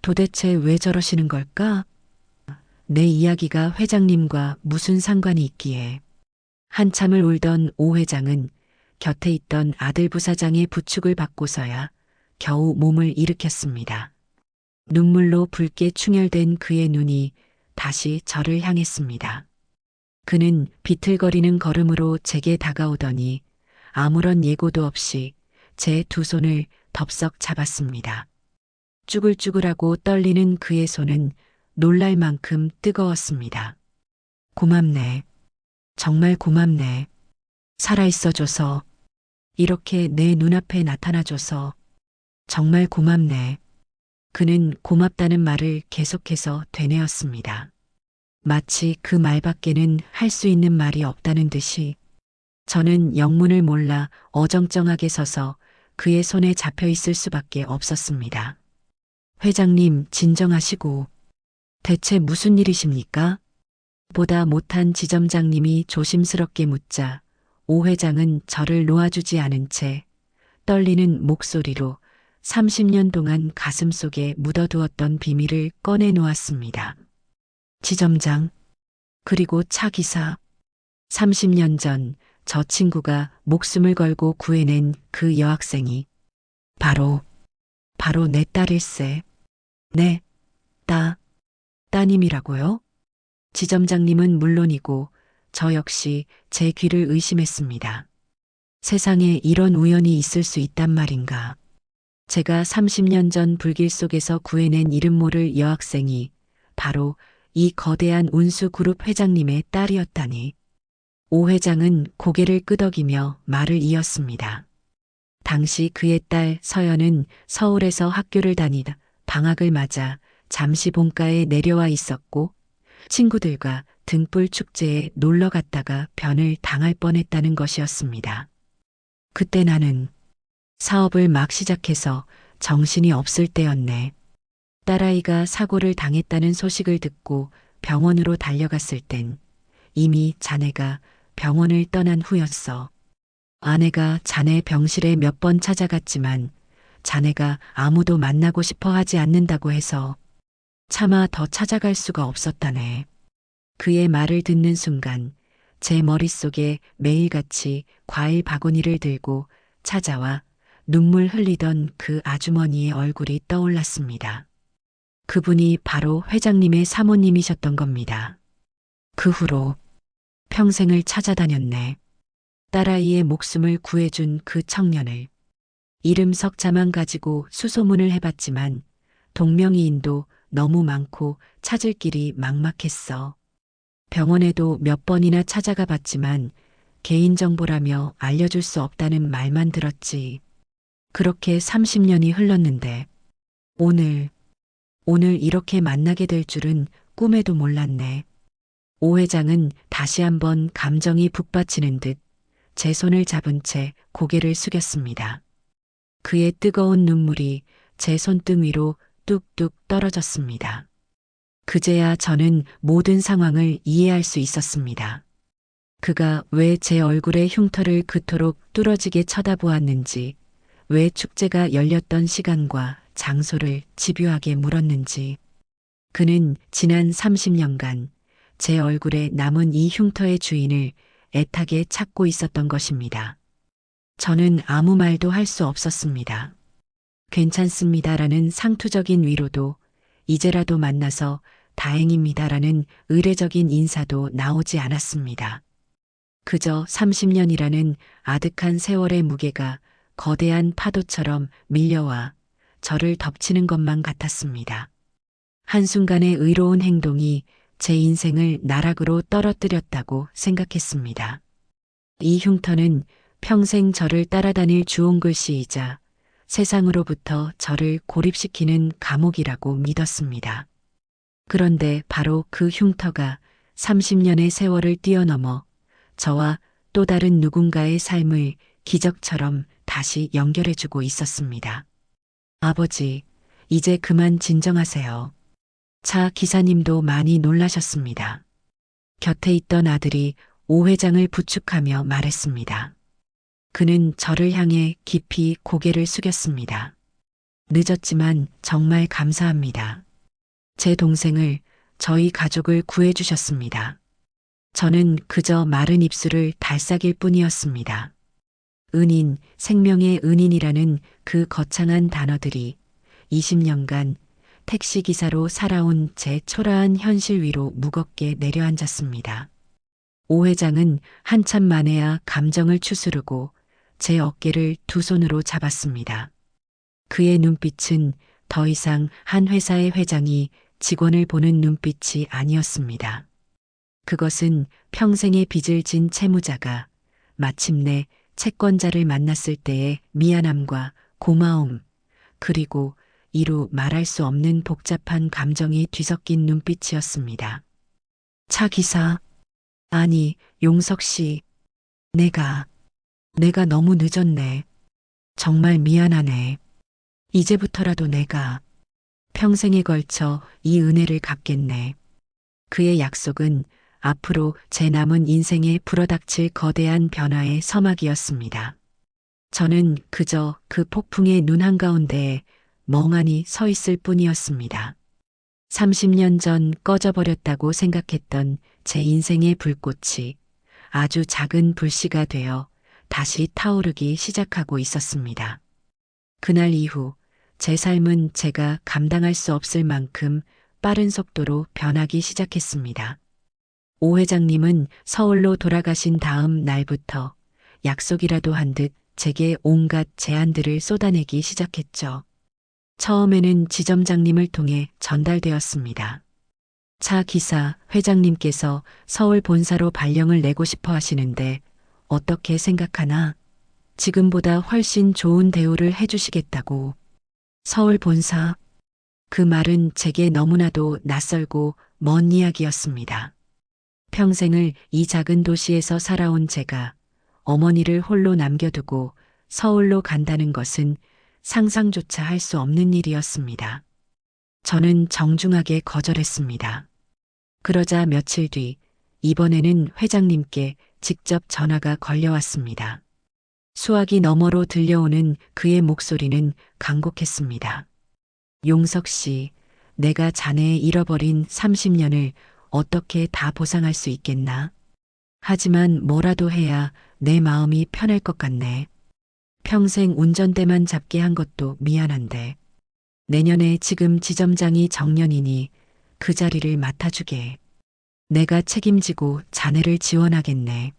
도대체 왜 저러시는 걸까? 내 이야기가 회장님과 무슨 상관이 있기에. 한참을 울던 오 회장은 곁에 있던 아들 부사장의 부축을 받고서야 겨우 몸을 일으켰습니다. 눈물로 붉게 충혈된 그의 눈이 다시 저를 향했습니다. 그는 비틀거리는 걸음으로 제게 다가오더니 아무런 예고도 없이 제 두 손을 덥석 잡았습니다. 쭈글쭈글하고 떨리는 그의 손은 놀랄 만큼 뜨거웠습니다. 고맙네. 정말 고맙네. 살아있어줘서, 이렇게 내 눈앞에 나타나줘서 정말 고맙네. 그는 고맙다는 말을 계속해서 되뇌었습니다. 마치 그 말밖에는 할 수 있는 말이 없다는 듯이 저는 영문을 몰라 어정쩡하게 서서 그의 손에 잡혀 있을 수밖에 없었습니다. 회장님, 진정하시고. 대체 무슨 일이십니까? 보다 못한 지점장님이 조심스럽게 묻자 오 회장은 저를 놓아주지 않은 채 떨리는 목소리로 30년 동안 가슴속에 묻어두었던 비밀을 꺼내 놓았습니다. 지점장, 그리고 차 기사. 30년 전 저 친구가 목숨을 걸고 구해낸 그 여학생이 바로 내 딸일세. 네, 따님이라고요? 지점장님은 물론이고 저 역시 제 귀를 의심했습니다. 세상에 이런 우연이 있을 수 있단 말인가. 제가 30년 전 불길 속에서 구해낸 이름 모를 여학생이 바로 이 거대한 운수 그룹 회장님의 딸이었다니. 오 회장은 고개를 끄덕이며 말을 이었습니다. 당시 그의 딸 서연은 서울에서 학교를 다니다 방학을 맞아 잠시 본가에 내려와 있었고 친구들과 등불 축제에 놀러 갔다가 변을 당할 뻔했다는 것이었습니다. 그때 나는 사업을 막 시작해서 정신이 없을 때였네. 딸아이가 사고를 당했다는 소식을 듣고 병원으로 달려갔을 땐 이미 자네가 병원을 떠난 후였어. 아내가 자네 병실에 몇 번 찾아갔지만 자네가 아무도 만나고 싶어 하지 않는다고 해서 차마 더 찾아갈 수가 없었다네. 그의 말을 듣는 순간 제 머릿속에 매일같이 과일 바구니를 들고 찾아와 눈물 흘리던 그 아주머니의 얼굴이 떠올랐습니다. 그분이 바로 회장님의 사모님이셨던 겁니다. 그 후로 평생을 찾아다녔네. 딸아이의 목숨을 구해준 그 청년을. 이름 석자만 가지고 수소문을 해봤지만 동명이인도 너무 많고 찾을 길이 막막했어. 병원에도 몇 번이나 찾아가 봤지만 개인정보라며 알려줄 수 없다는 말만 들었지. 그렇게 30년이 흘렀는데 오늘 이렇게 만나게 될 줄은 꿈에도 몰랐네. 오 회장은 다시 한번 감정이 북받치는 듯 제 손을 잡은 채 고개를 숙였습니다. 그의 뜨거운 눈물이 제 손등 위로 뚝뚝 떨어졌습니다. 그제야 저는 모든 상황을 이해할 수 있었습니다. 그가 왜 제 얼굴의 흉터를 그토록 뚫어지게 쳐다보았는지, 왜 축제가 열렸던 시간과 장소를 집요하게 물었는지. 그는 지난 30년간 제 얼굴에 남은 이 흉터의 주인을 애타게 찾고 있었던 것입니다. 저는 아무 말도 할 수 없었습니다. 괜찮습니다라는 상투적인 위로도, 이제라도 만나서 다행입니다라는 의례적인 인사도 나오지 않았습니다. 그저 30년이라는 아득한 세월의 무게가 거대한 파도처럼 밀려와 저를 덮치는 것만 같았습니다. 한순간의 의로운 행동이 제 인생을 나락으로 떨어뜨렸다고 생각했습니다. 이 흉터는 평생 저를 따라다닐 주홍글씨이자 세상으로부터 저를 고립시키는 감옥이라고 믿었습니다. 그런데 바로 그 흉터가 30년의 세월을 뛰어넘어 저와 또 다른 누군가의 삶을 기적처럼 다시 연결해주고 있었습니다. 아버지, 이제 그만 진정하세요. 차 기사님도 많이 놀라셨습니다. 곁에 있던 아들이 오 회장을 부축하며 말했습니다. 그는 저를 향해 깊이 고개를 숙였습니다. 늦었지만 정말 감사합니다. 제 동생을, 저희 가족을 구해주셨습니다. 저는 그저 마른 입술을 달싹일 뿐이었습니다. 은인, 생명의 은인이라는 그 거창한 단어들이 20년간 택시기사로 살아온 제 초라한 현실 위로 무겁게 내려앉았습니다. 오 회장은 한참 만에야 감정을 추스르고 제 어깨를 두 손으로 잡았습니다. 그의 눈빛은 더 이상 한 회사의 회장이 직원을 보는 눈빛이 아니었습니다. 그것은 평생의 빚을 진 채무자가 마침내 채권자를 만났을 때의 미안함과 고마움, 그리고 이루 말할 수 없는 복잡한 감정이 뒤섞인 눈빛이었습니다. 차 기사, 아니, 용석 씨, 내가 너무 늦었네. 정말 미안하네. 이제부터라도 내가 평생에 걸쳐 이 은혜를 갚겠네. 그의 약속은 앞으로 제 남은 인생에 불어닥칠 거대한 변화의 서막이었습니다. 저는 그저 그 폭풍의 눈 한가운데에 멍하니 서 있을 뿐이었습니다. 30년 전 꺼져버렸다고 생각했던 제 인생의 불꽃이 아주 작은 불씨가 되어 다시 타오르기 시작하고 있었습니다. 그날 이후 제 삶은 제가 감당할 수 없을 만큼 빠른 속도로 변하기 시작했습니다. 오 회장님은 서울로 돌아가신 다음 날부터 약속이라도 한 듯 제게 온갖 제안들을 쏟아내기 시작했죠. 처음에는 지점장님을 통해 전달되었습니다. 차 기사 회장님께서 서울 본사로 발령을 내고 싶어 하시는데 어떻게 생각하나? 지금보다 훨씬 좋은 대우를 해주시겠다고. 서울 본사. 그 말은 제게 너무나도 낯설고 먼 이야기였습니다. 평생을 이 작은 도시에서 살아온 제가 어머니를 홀로 남겨두고 서울로 간다는 것은 상상조차 할 수 없는 일이었습니다. 저는 정중하게 거절했습니다. 그러자 며칠 뒤 이번에는 회장님께 직접 전화가 걸려왔습니다. 수화기 너머로 들려오는 그의 목소리는 간곡했습니다. 용석 씨, 내가 자네의 잃어버린 30년을 어떻게 다 보상할 수 있겠나? 하지만 뭐라도 해야 내 마음이 편할 것 같네. 평생 운전대만 잡게 한 것도 미안한데. 내년에 지금 지점장이 정년이니 그 자리를 맡아주게. 내가 책임지고 자네를 지원하겠네.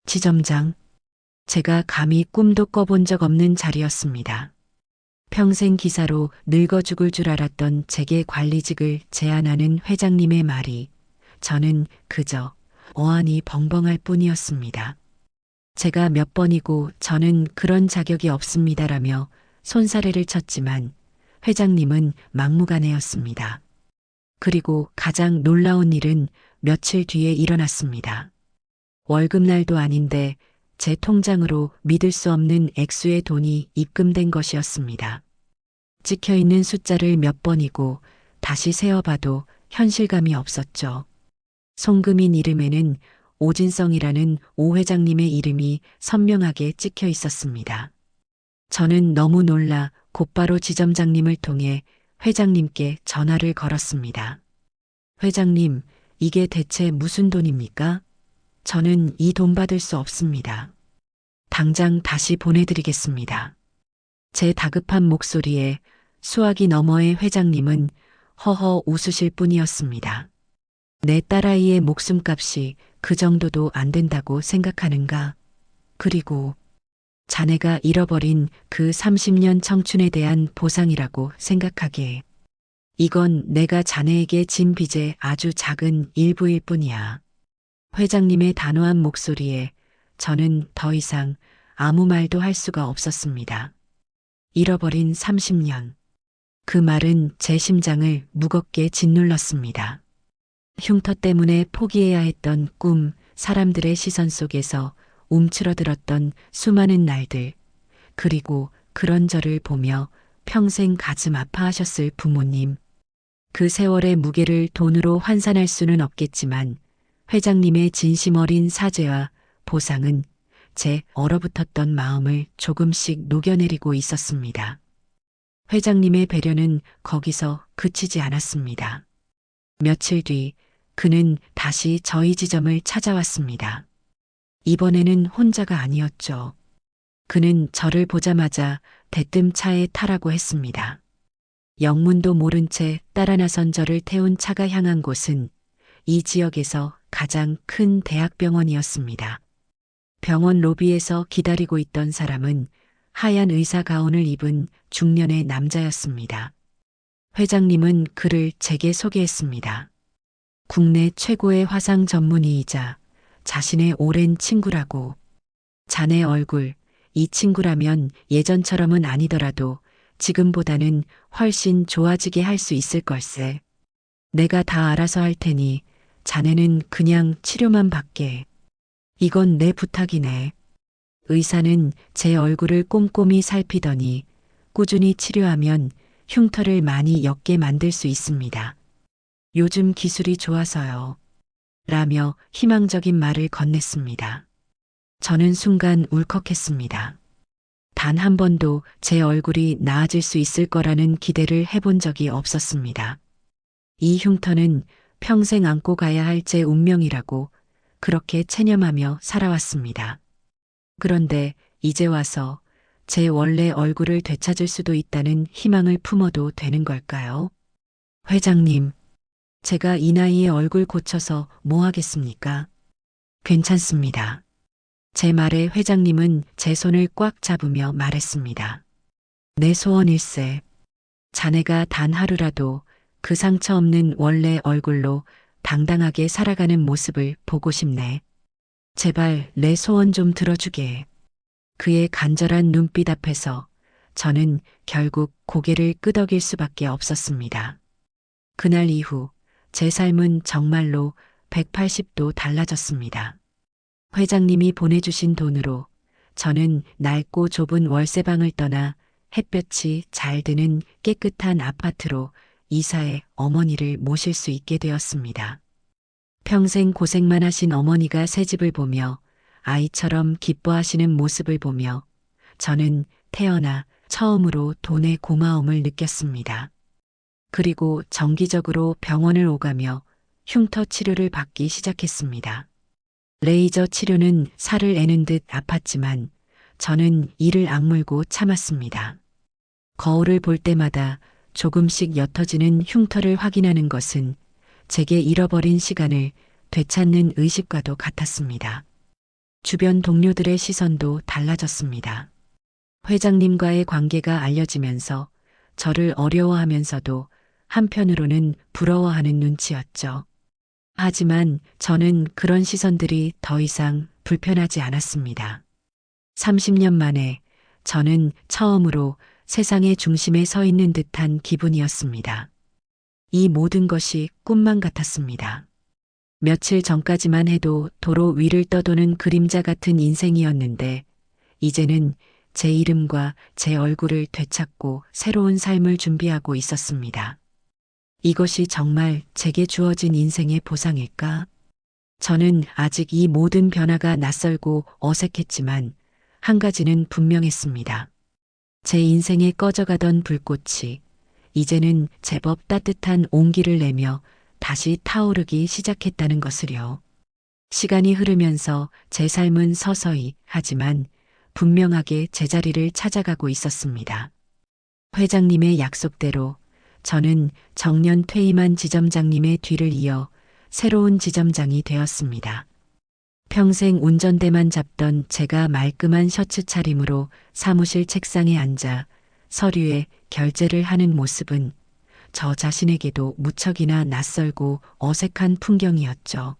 지점장. 제가 감히 꿈도 꿔본 적 없는 자리였습니다. 평생 기사로 늙어 죽을 줄 알았던 제게 관리직을 제안하는 회장님의 말이 저는 그저 어안이 벙벙할 뿐이었습니다. 제가 몇 번이고 저는 그런 자격이 없습니다라며 손사래를 쳤지만 회장님은 막무가내였습니다. 그리고 가장 놀라운 일은 며칠 뒤에 일어났습니다. 월급날도 아닌데 제 통장으로 믿을 수 없는 액수의 돈이 입금된 것이었습니다. 찍혀있는 숫자를 몇 번이고 다시 세어봐도 현실감이 없었죠. 송금인 이름에는 오진성이라는 오 회장님의 이름이 선명하게 찍혀 있었습니다. 저는 너무 놀라 곧바로 지점장님을 통해 회장님께 전화를 걸었습니다. 회장님, 이게 대체 무슨 돈입니까? 저는 이 돈 받을 수 없습니다. 당장 다시 보내드리겠습니다. 제 다급한 목소리에 수화기 너머의 회장님은 허허 웃으실 뿐이었습니다. 내 딸아이의 목숨값이 그 정도도 안 된다고 생각하는가? 그리고 자네가 잃어버린 그 30년 청춘에 대한 보상이라고 생각하기에 이건 내가 자네에게 진 빚의 아주 작은 일부일 뿐이야. 회장님의 단호한 목소리에 저는 더 이상 아무 말도 할 수가 없었습니다. 잃어버린 30년. 그 말은 제 심장을 무겁게 짓눌렀습니다. 흉터 때문에 포기해야 했던 꿈, 사람들의 시선 속에서 움츠러들었던 수많은 날들, 그리고 그런 저를 보며 평생 가슴 아파하셨을 부모님. 그 세월의 무게를 돈으로 환산할 수는 없겠지만 회장님의 진심 어린 사죄와 보상은 제 얼어붙었던 마음을 조금씩 녹여내리고 있었습니다. 회장님의 배려는 거기서 그치지 않았습니다. 며칠 뒤 그는 다시 저희 지점을 찾아왔습니다. 이번에는 혼자가 아니었죠. 그는 저를 보자마자 대뜸 차에 타라고 했습니다. 영문도 모른 채 따라 나선 저를 태운 차가 향한 곳은 이 지역에서 가장 큰 대학병원이었습니다. 병원 로비에서 기다리고 있던 사람은 하얀 의사 가운을 입은 중년의 남자였습니다. 회장님은 그를 제게 소개했습니다. 국내 최고의 화상 전문의이자 자신의 오랜 친구라고. 자네 얼굴, 이 친구라면 예전처럼은 아니더라도 지금보다는 훨씬 좋아지게 할 수 있을 걸세. 내가 다 알아서 할 테니 자네는 그냥 치료만 받게. 이건 내 부탁이네. 의사는 제 얼굴을 꼼꼼히 살피더니 꾸준히 치료하면 흉터를 많이 옅게 만들 수 있습니다. 요즘 기술이 좋아서요. 라며 희망적인 말을 건넸습니다. 저는 순간 울컥했습니다. 단 한 번도 제 얼굴이 나아질 수 있을 거라는 기대를 해본 적이 없었습니다. 이 흉터는 평생 안고 가야 할 제 운명이라고 그렇게 체념하며 살아왔습니다. 그런데 이제 와서 제 원래 얼굴을 되찾을 수도 있다는 희망을 품어도 되는 걸까요? 회장님, 제가 이 나이에 얼굴 고쳐서 뭐 하겠습니까? 괜찮습니다. 제 말에 회장님은 제 손을 꽉 잡으며 말했습니다. 내 소원일세. 자네가 단 하루라도 그 상처 없는 원래 얼굴로 당당하게 살아가는 모습을 보고 싶네. 제발 내 소원 좀 들어주게. 그의 간절한 눈빛 앞에서 저는 결국 고개를 끄덕일 수밖에 없었습니다. 그날 이후 제 삶은 정말로 180도 달라졌습니다. 회장님이 보내주신 돈으로 저는 낡고 좁은 월세방을 떠나 햇볕이 잘 드는 깨끗한 아파트로 이사해 어머니를 모실 수 있게 되었습니다. 평생 고생만 하신 어머니가 새 집을 보며 아이처럼 기뻐하시는 모습을 보며 저는 태어나 처음으로 돈의 고마움을 느꼈습니다. 그리고 정기적으로 병원을 오가며 흉터 치료를 받기 시작했습니다. 레이저 치료는 살을 애는 듯 아팠지만 저는 이를 악물고 참았습니다. 거울을 볼 때마다 조금씩 옅어지는 흉터를 확인하는 것은 제게 잃어버린 시간을 되찾는 의식과도 같았습니다. 주변 동료들의 시선도 달라졌습니다. 회장님과의 관계가 알려지면서 저를 어려워하면서도 한편으로는 부러워하는 눈치였죠. 하지만 저는 그런 시선들이 더 이상 불편하지 않았습니다. 30년 만에 저는 처음으로 세상의 중심에 서 있는 듯한 기분이었습니다. 이 모든 것이 꿈만 같았습니다. 며칠 전까지만 해도 도로 위를 떠도는 그림자 같은 인생이었는데 이제는 제 이름과 제 얼굴을 되찾고 새로운 삶을 준비하고 있었습니다. 이것이 정말 제게 주어진 인생의 보상일까? 저는 아직 이 모든 변화가 낯설고 어색했지만 한 가지는 분명했습니다. 제 인생에 꺼져가던 불꽃이 이제는 제법 따뜻한 온기를 내며 다시 타오르기 시작했다는 것을요. 시간이 흐르면서 제 삶은 서서히 하지만 분명하게 제자리를 찾아가고 있었습니다. 회장님의 약속대로 저는 정년 퇴임한 지점장님의 뒤를 이어 새로운 지점장이 되었습니다. 평생 운전대만 잡던 제가 말끔한 셔츠 차림으로 사무실 책상에 앉아 서류에 결제를 하는 모습은 저 자신에게도 무척이나 낯설고 어색한 풍경이었죠.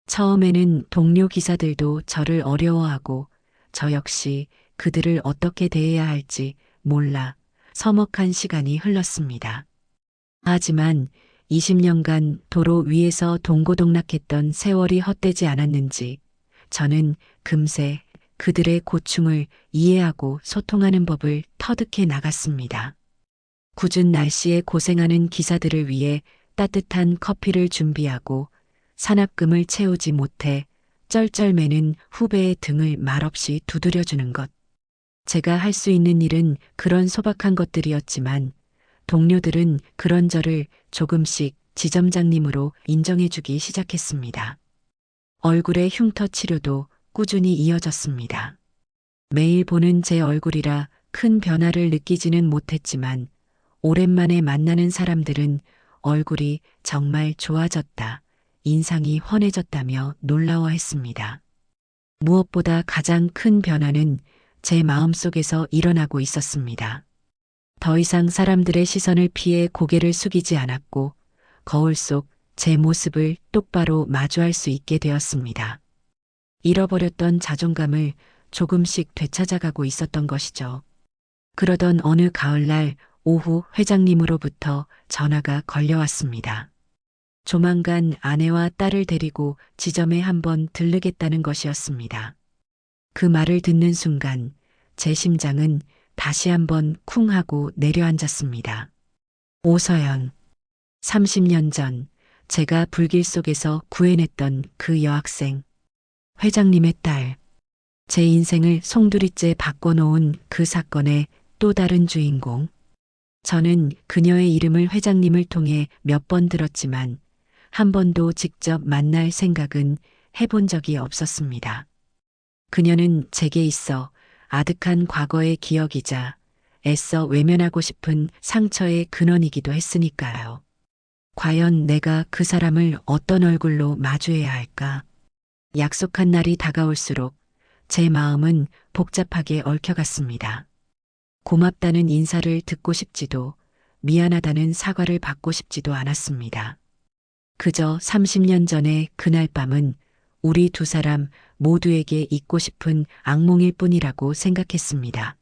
처음에는 동료 기사들도 저를 어려워하고 저 역시 그들을 어떻게 대해야 할지 몰라 서먹한 시간이 흘렀습니다. 하지만 20년간 도로 위에서 동고동락했던 세월이 헛되지 않았는지 저는 금세 그들의 고충을 이해하고 소통하는 법을 터득해 나갔습니다. 궂은 날씨에 고생하는 기사들을 위해 따뜻한 커피를 준비하고 산업금을 채우지 못해 쩔쩔매는 후배의 등을 말없이 두드려주는 것. 제가 할 수 있는 일은 그런 소박한 것들이었지만 동료들은 그런 저를 조금씩 지점장님으로 인정해주기 시작했습니다. 얼굴의 흉터 치료도 꾸준히 이어졌습니다. 매일 보는 제 얼굴이라 큰 변화를 느끼지는 못했지만 오랜만에 만나는 사람들은 얼굴이 정말 좋아졌다, 인상이 환해졌다며 놀라워했습니다. 무엇보다 가장 큰 변화는 제 마음속에서 일어나고 있었습니다. 더 이상 사람들의 시선을 피해 고개를 숙이지 않았고 거울 속 제 모습을 똑바로 마주할 수 있게 되었습니다. 잃어버렸던 자존감을 조금씩 되찾아가고 있었던 것이죠. 그러던 어느 가을날 오후 회장님으로부터 전화가 걸려왔습니다. 조만간 아내와 딸을 데리고 지점에 한번 들르겠다는 것이었습니다. 그 말을 듣는 순간 제 심장은 다시 한번 쿵 하고 내려앉았습니다. 오서연. 30년 전 제가 불길 속에서 구해냈던 그 여학생. 회장님의 딸. 제 인생을 송두리째 바꿔놓은 그 사건의 또 다른 주인공. 저는 그녀의 이름을 회장님을 통해 몇 번 들었지만 한 번도 직접 만날 생각은 해본 적이 없었습니다. 그녀는 제게 있어 아득한 과거의 기억이자 애써 외면하고 싶은 상처의 근원이기도 했으니까요. 과연 내가 그 사람을 어떤 얼굴로 마주해야 할까? 약속한 날이 다가올수록 제 마음은 복잡하게 얽혀갔습니다. 고맙다는 인사를 듣고 싶지도 미안하다는 사과를 받고 싶지도 않았습니다. 그저 30년 전의 그날 밤은 우리 두 사람 모두에게 잊고 싶은 악몽일 뿐이라고 생각했습니다.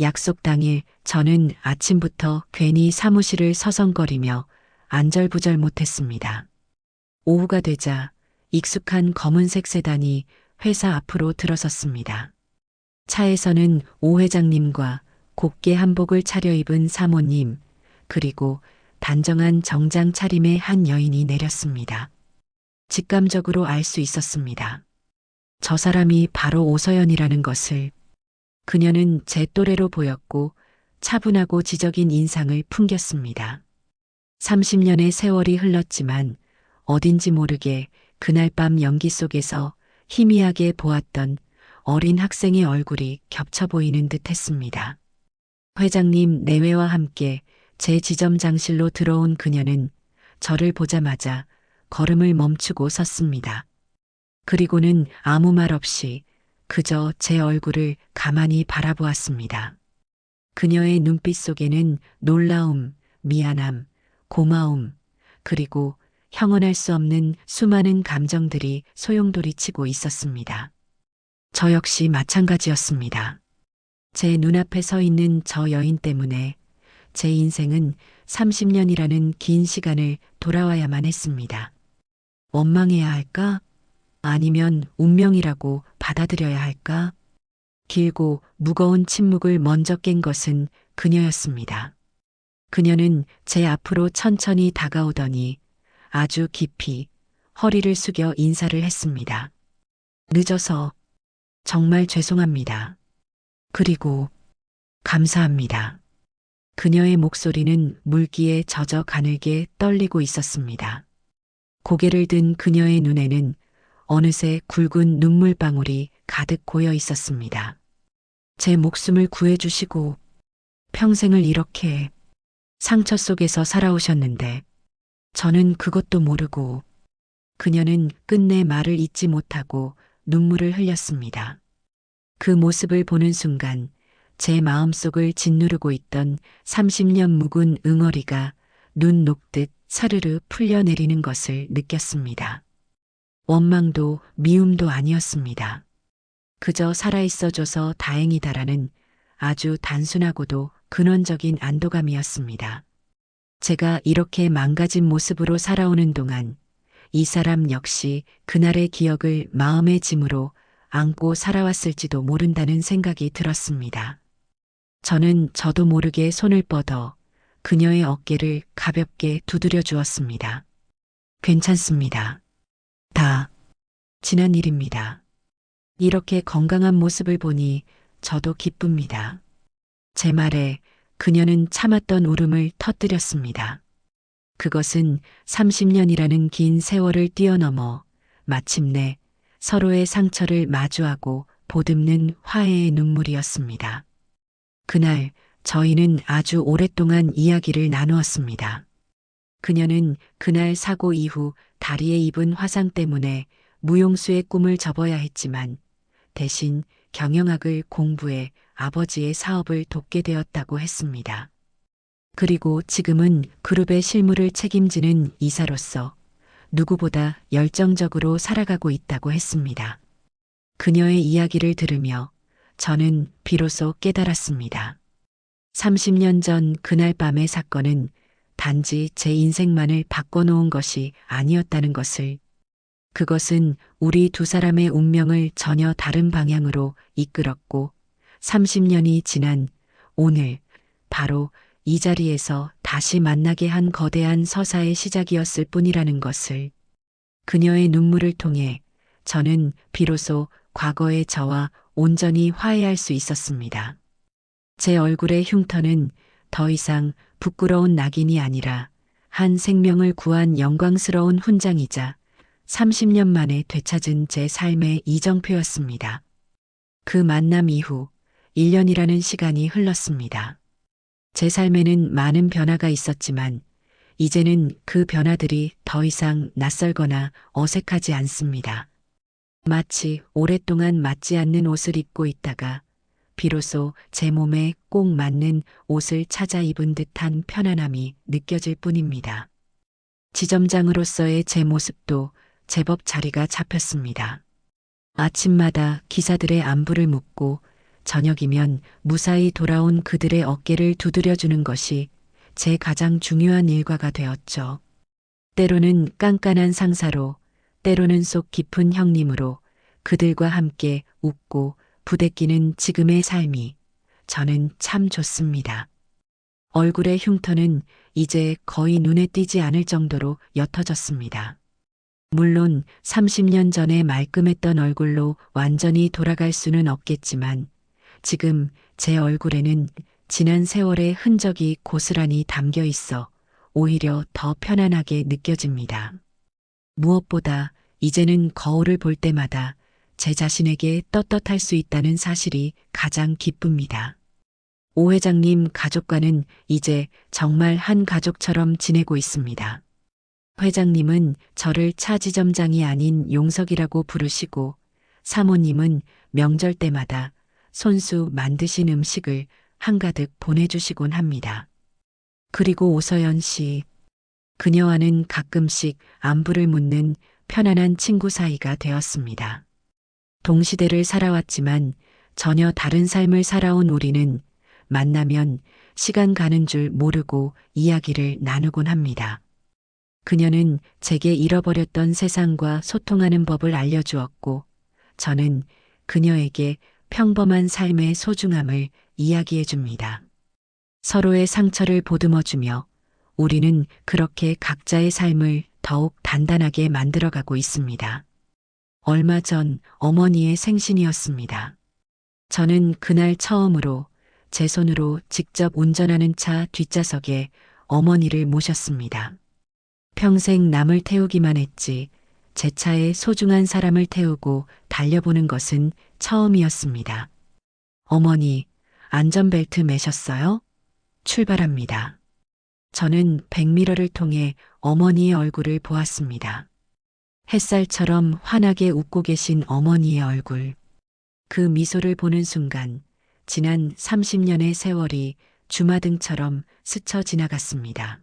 약속 당일 저는 아침부터 괜히 사무실을 서성거리며 안절부절 못했습니다. 오후가 되자 익숙한 검은색 세단이 회사 앞으로 들어섰습니다. 차에서는 오 회장님과 곱게 한복을 차려입은 사모님, 그리고 단정한 정장 차림의 한 여인이 내렸습니다. 직감적으로 알 수 있었습니다. 저 사람이 바로 오서연이라는 것을. 그녀는 제 또래로 보였고 차분하고 지적인 인상을 풍겼습니다. 30년의 세월이 흘렀지만 어딘지 모르게 그날 밤 연기 속에서 희미하게 보았던 어린 학생의 얼굴이 겹쳐 보이는 듯 했습니다. 회장님 내외와 함께 제 지점장실로 들어온 그녀는 저를 보자마자 걸음을 멈추고 섰습니다. 그리고는 아무 말 없이 그저 제 얼굴을 가만히 바라보았습니다. 그녀의 눈빛 속에는 놀라움, 미안함, 고마움, 그리고 형언할 수 없는 수많은 감정들이 소용돌이치고 있었습니다. 저 역시 마찬가지였습니다. 제 눈앞에 서 있는 저 여인 때문에 제 인생은 30년이라는 긴 시간을 돌아와야만 했습니다. 원망해야 할까? 아니면 운명이라고 받아들여야 할까? 길고 무거운 침묵을 먼저 깬 것은 그녀였습니다. 그녀는 제 앞으로 천천히 다가오더니 아주 깊이 허리를 숙여 인사를 했습니다. 늦어서 정말 죄송합니다. 그리고 감사합니다. 그녀의 목소리는 물기에 젖어 가늘게 떨리고 있었습니다. 고개를 든 그녀의 눈에는 어느새 굵은 눈물방울이 가득 고여 있었습니다. 제 목숨을 구해주시고 평생을 이렇게 상처 속에서 살아오셨는데 저는 그것도 모르고. 그녀는 끝내 말을 잇지 못하고 눈물을 흘렸습니다. 그 모습을 보는 순간 제 마음속을 짓누르고 있던 30년 묵은 응어리가 눈 녹듯 사르르 풀려내리는 것을 느꼈습니다. 원망도 미움도 아니었습니다. 그저 살아있어줘서 다행이다라는 아주 단순하고도 근원적인 안도감이었습니다. 제가 이렇게 망가진 모습으로 살아오는 동안 이 사람 역시 그날의 기억을 마음의 짐으로 안고 살아왔을지도 모른다는 생각이 들었습니다. 저는 저도 모르게 손을 뻗어 그녀의 어깨를 가볍게 두드려 주었습니다. 괜찮습니다. 다 지난 일입니다. 이렇게 건강한 모습을 보니 저도 기쁩니다. 제 말에 그녀는 참았던 울음을 터뜨렸습니다. 그것은 30년이라는 긴 세월을 뛰어넘어 마침내 서로의 상처를 마주하고 보듬는 화해의 눈물이었습니다. 그날 저희는 아주 오랫동안 이야기를 나누었습니다. 그녀는 그날 사고 이후 다리에 입은 화상 때문에 무용수의 꿈을 접어야 했지만 대신 경영학을 공부해 아버지의 사업을 돕게 되었다고 했습니다. 그리고 지금은 그룹의 실무를 책임지는 이사로서 누구보다 열정적으로 살아가고 있다고 했습니다. 그녀의 이야기를 들으며 저는 비로소 깨달았습니다. 30년 전 그날 밤의 사건은 단지 제 인생만을 바꿔놓은 것이 아니었다는 것을, 그것은 우리 두 사람의 운명을 전혀 다른 방향으로 이끌었고 30년이 지난 오늘 바로 이 자리에서 다시 만나게 한 거대한 서사의 시작이었을 뿐이라는 것을, 그녀의 눈물을 통해 저는 비로소 과거의 저와 온전히 화해할 수 있었습니다. 제 얼굴의 흉터는 더 이상 부끄러운 낙인이 아니라 한 생명을 구한 영광스러운 훈장이자 30년 만에 되찾은 제 삶의 이정표였습니다. 그 만남 이후 1년이라는 시간이 흘렀습니다. 제 삶에는 많은 변화가 있었지만 이제는 그 변화들이 더 이상 낯설거나 어색하지 않습니다. 마치 오랫동안 맞지 않는 옷을 입고 있다가 비로소 제 몸에 꼭 맞는 옷을 찾아 입은 듯한 편안함이 느껴질 뿐입니다. 지점장으로서의 제 모습도 제법 자리가 잡혔습니다. 아침마다 기사들의 안부를 묻고 저녁이면 무사히 돌아온 그들의 어깨를 두드려주는 것이 제 가장 중요한 일과가 되었죠. 때로는 깐깐한 상사로, 때로는 속 깊은 형님으로 그들과 함께 웃고 부대끼는 지금의 삶이 저는 참 좋습니다. 얼굴의 흉터는 이제 거의 눈에 띄지 않을 정도로 옅어졌습니다. 물론 30년 전에 말끔했던 얼굴로 완전히 돌아갈 수는 없겠지만 지금 제 얼굴에는 지난 세월의 흔적이 고스란히 담겨 있어 오히려 더 편안하게 느껴집니다. 무엇보다 이제는 거울을 볼 때마다 제 자신에게 떳떳할 수 있다는 사실이 가장 기쁩니다. 오 회장님 가족과는 이제 정말 한 가족처럼 지내고 있습니다. 회장님은 저를 차지점장이 아닌 용석이라고 부르시고 사모님은 명절 때마다 손수 만드신 음식을 한가득 보내주시곤 합니다. 그리고 오서연 씨, 그녀와는 가끔씩 안부를 묻는 편안한 친구 사이가 되었습니다. 동시대를 살아왔지만 전혀 다른 삶을 살아온 우리는 만나면 시간 가는 줄 모르고 이야기를 나누곤 합니다. 그녀는 제게 잃어버렸던 세상과 소통하는 법을 알려주었고, 저는 그녀에게 평범한 삶의 소중함을 이야기해 줍니다. 서로의 상처를 보듬어주며 우리는 그렇게 각자의 삶을 더욱 단단하게 만들어가고 있습니다. 얼마 전 어머니의 생신이었습니다. 저는 그날 처음으로 제 손으로 직접 운전하는 차 뒷좌석에 어머니를 모셨습니다. 평생 남을 태우기만 했지 제 차에 소중한 사람을 태우고 달려보는 것은 처음이었습니다. 어머니, 안전벨트 매셨어요? 출발합니다. 저는 백미러를 통해 어머니의 얼굴을 보았습니다. 햇살처럼 환하게 웃고 계신 어머니의 얼굴. 그 미소를 보는 순간 지난 30년의 세월이 주마등처럼 스쳐 지나갔습니다.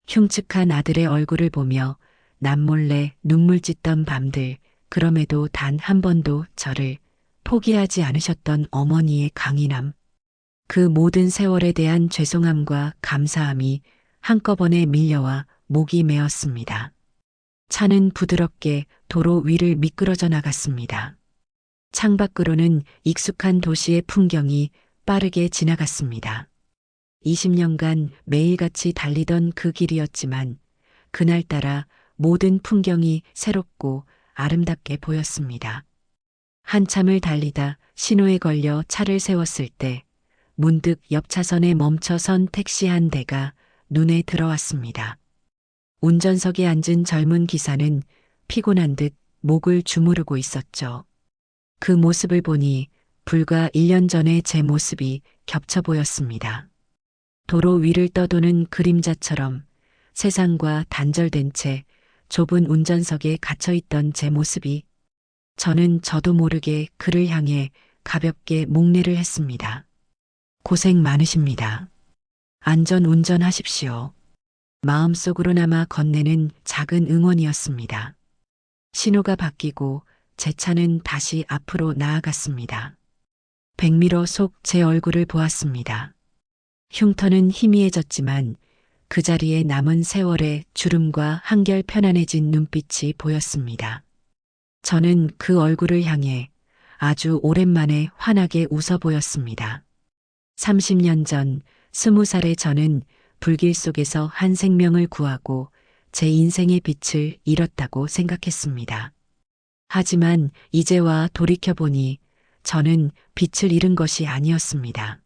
흉측한 아들의 얼굴을 보며 남몰래 눈물 찢던 밤들, 그럼에도 단 한 번도 저를 포기하지 않으셨던 어머니의 강인함. 그 모든 세월에 대한 죄송함과 감사함이 한꺼번에 밀려와 목이 메었습니다. 차는 부드럽게 도로 위를 미끄러져 나갔습니다. 창밖으로는 익숙한 도시의 풍경이 빠르게 지나갔습니다. 20년간 매일같이 달리던 그 길이었지만 그날따라 모든 풍경이 새롭고 아름답게 보였습니다. 한참을 달리다 신호에 걸려 차를 세웠을 때 문득 옆 차선에 멈춰선 택시 한 대가 눈에 들어왔습니다. 운전석에 앉은 젊은 기사는 피곤한 듯 목을 주무르고 있었죠. 그 모습을 보니 불과 1년 전의 제 모습이 겹쳐 보였습니다. 도로 위를 떠도는 그림자처럼 세상과 단절된 채 좁은 운전석에 갇혀있던 제 모습이, 저는 저도 모르게 그를 향해 가볍게 목례를 했습니다. 고생 많으십니다. 안전 운전하십시오. 마음속으로나마 건네는 작은 응원이었습니다. 신호가 바뀌고 제 차는 다시 앞으로 나아갔습니다. 백미러 속 제 얼굴을 보았습니다. 흉터는 희미해졌지만 그 자리에 남은 세월의 주름과 한결 편안해진 눈빛이 보였습니다. 저는 그 얼굴을 향해 아주 오랜만에 환하게 웃어 보였습니다. 30년 전 20살의 저는 불길 속에서 한 생명을 구하고 제 인생의 빛을 잃었다고 생각했습니다. 하지만 이제와 돌이켜보니 저는 빛을 잃은 것이 아니었습니다.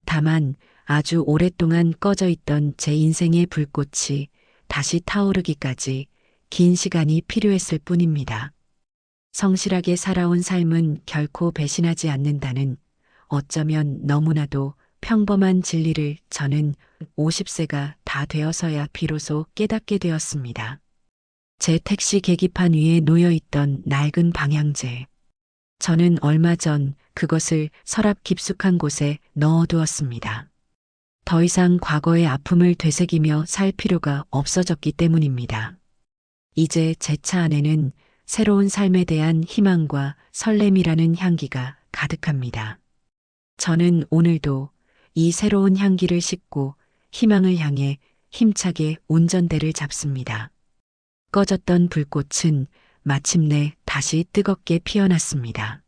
다만 아주 오랫동안 꺼져 있던 제 인생의 불꽃이 다시 타오르기까지 긴 시간이 필요했을 뿐입니다. 성실하게 살아온 삶은 결코 배신하지 않는다는, 어쩌면 너무나도 평범한 진리를 저는 50세가 다 되어서야 비로소 깨닫게 되었습니다. 제 택시 계기판 위에 놓여있던 낡은 방향제. 저는 얼마 전 그것을 서랍 깊숙한 곳에 넣어두었습니다. 더 이상 과거의 아픔을 되새기며 살 필요가 없어졌기 때문입니다. 이제 제 차 안에는 새로운 삶에 대한 희망과 설렘이라는 향기가 가득합니다. 저는 오늘도 이 새로운 향기를 싣고 희망을 향해 힘차게 운전대를 잡습니다. 꺼졌던 불꽃은 마침내 다시 뜨겁게 피어났습니다.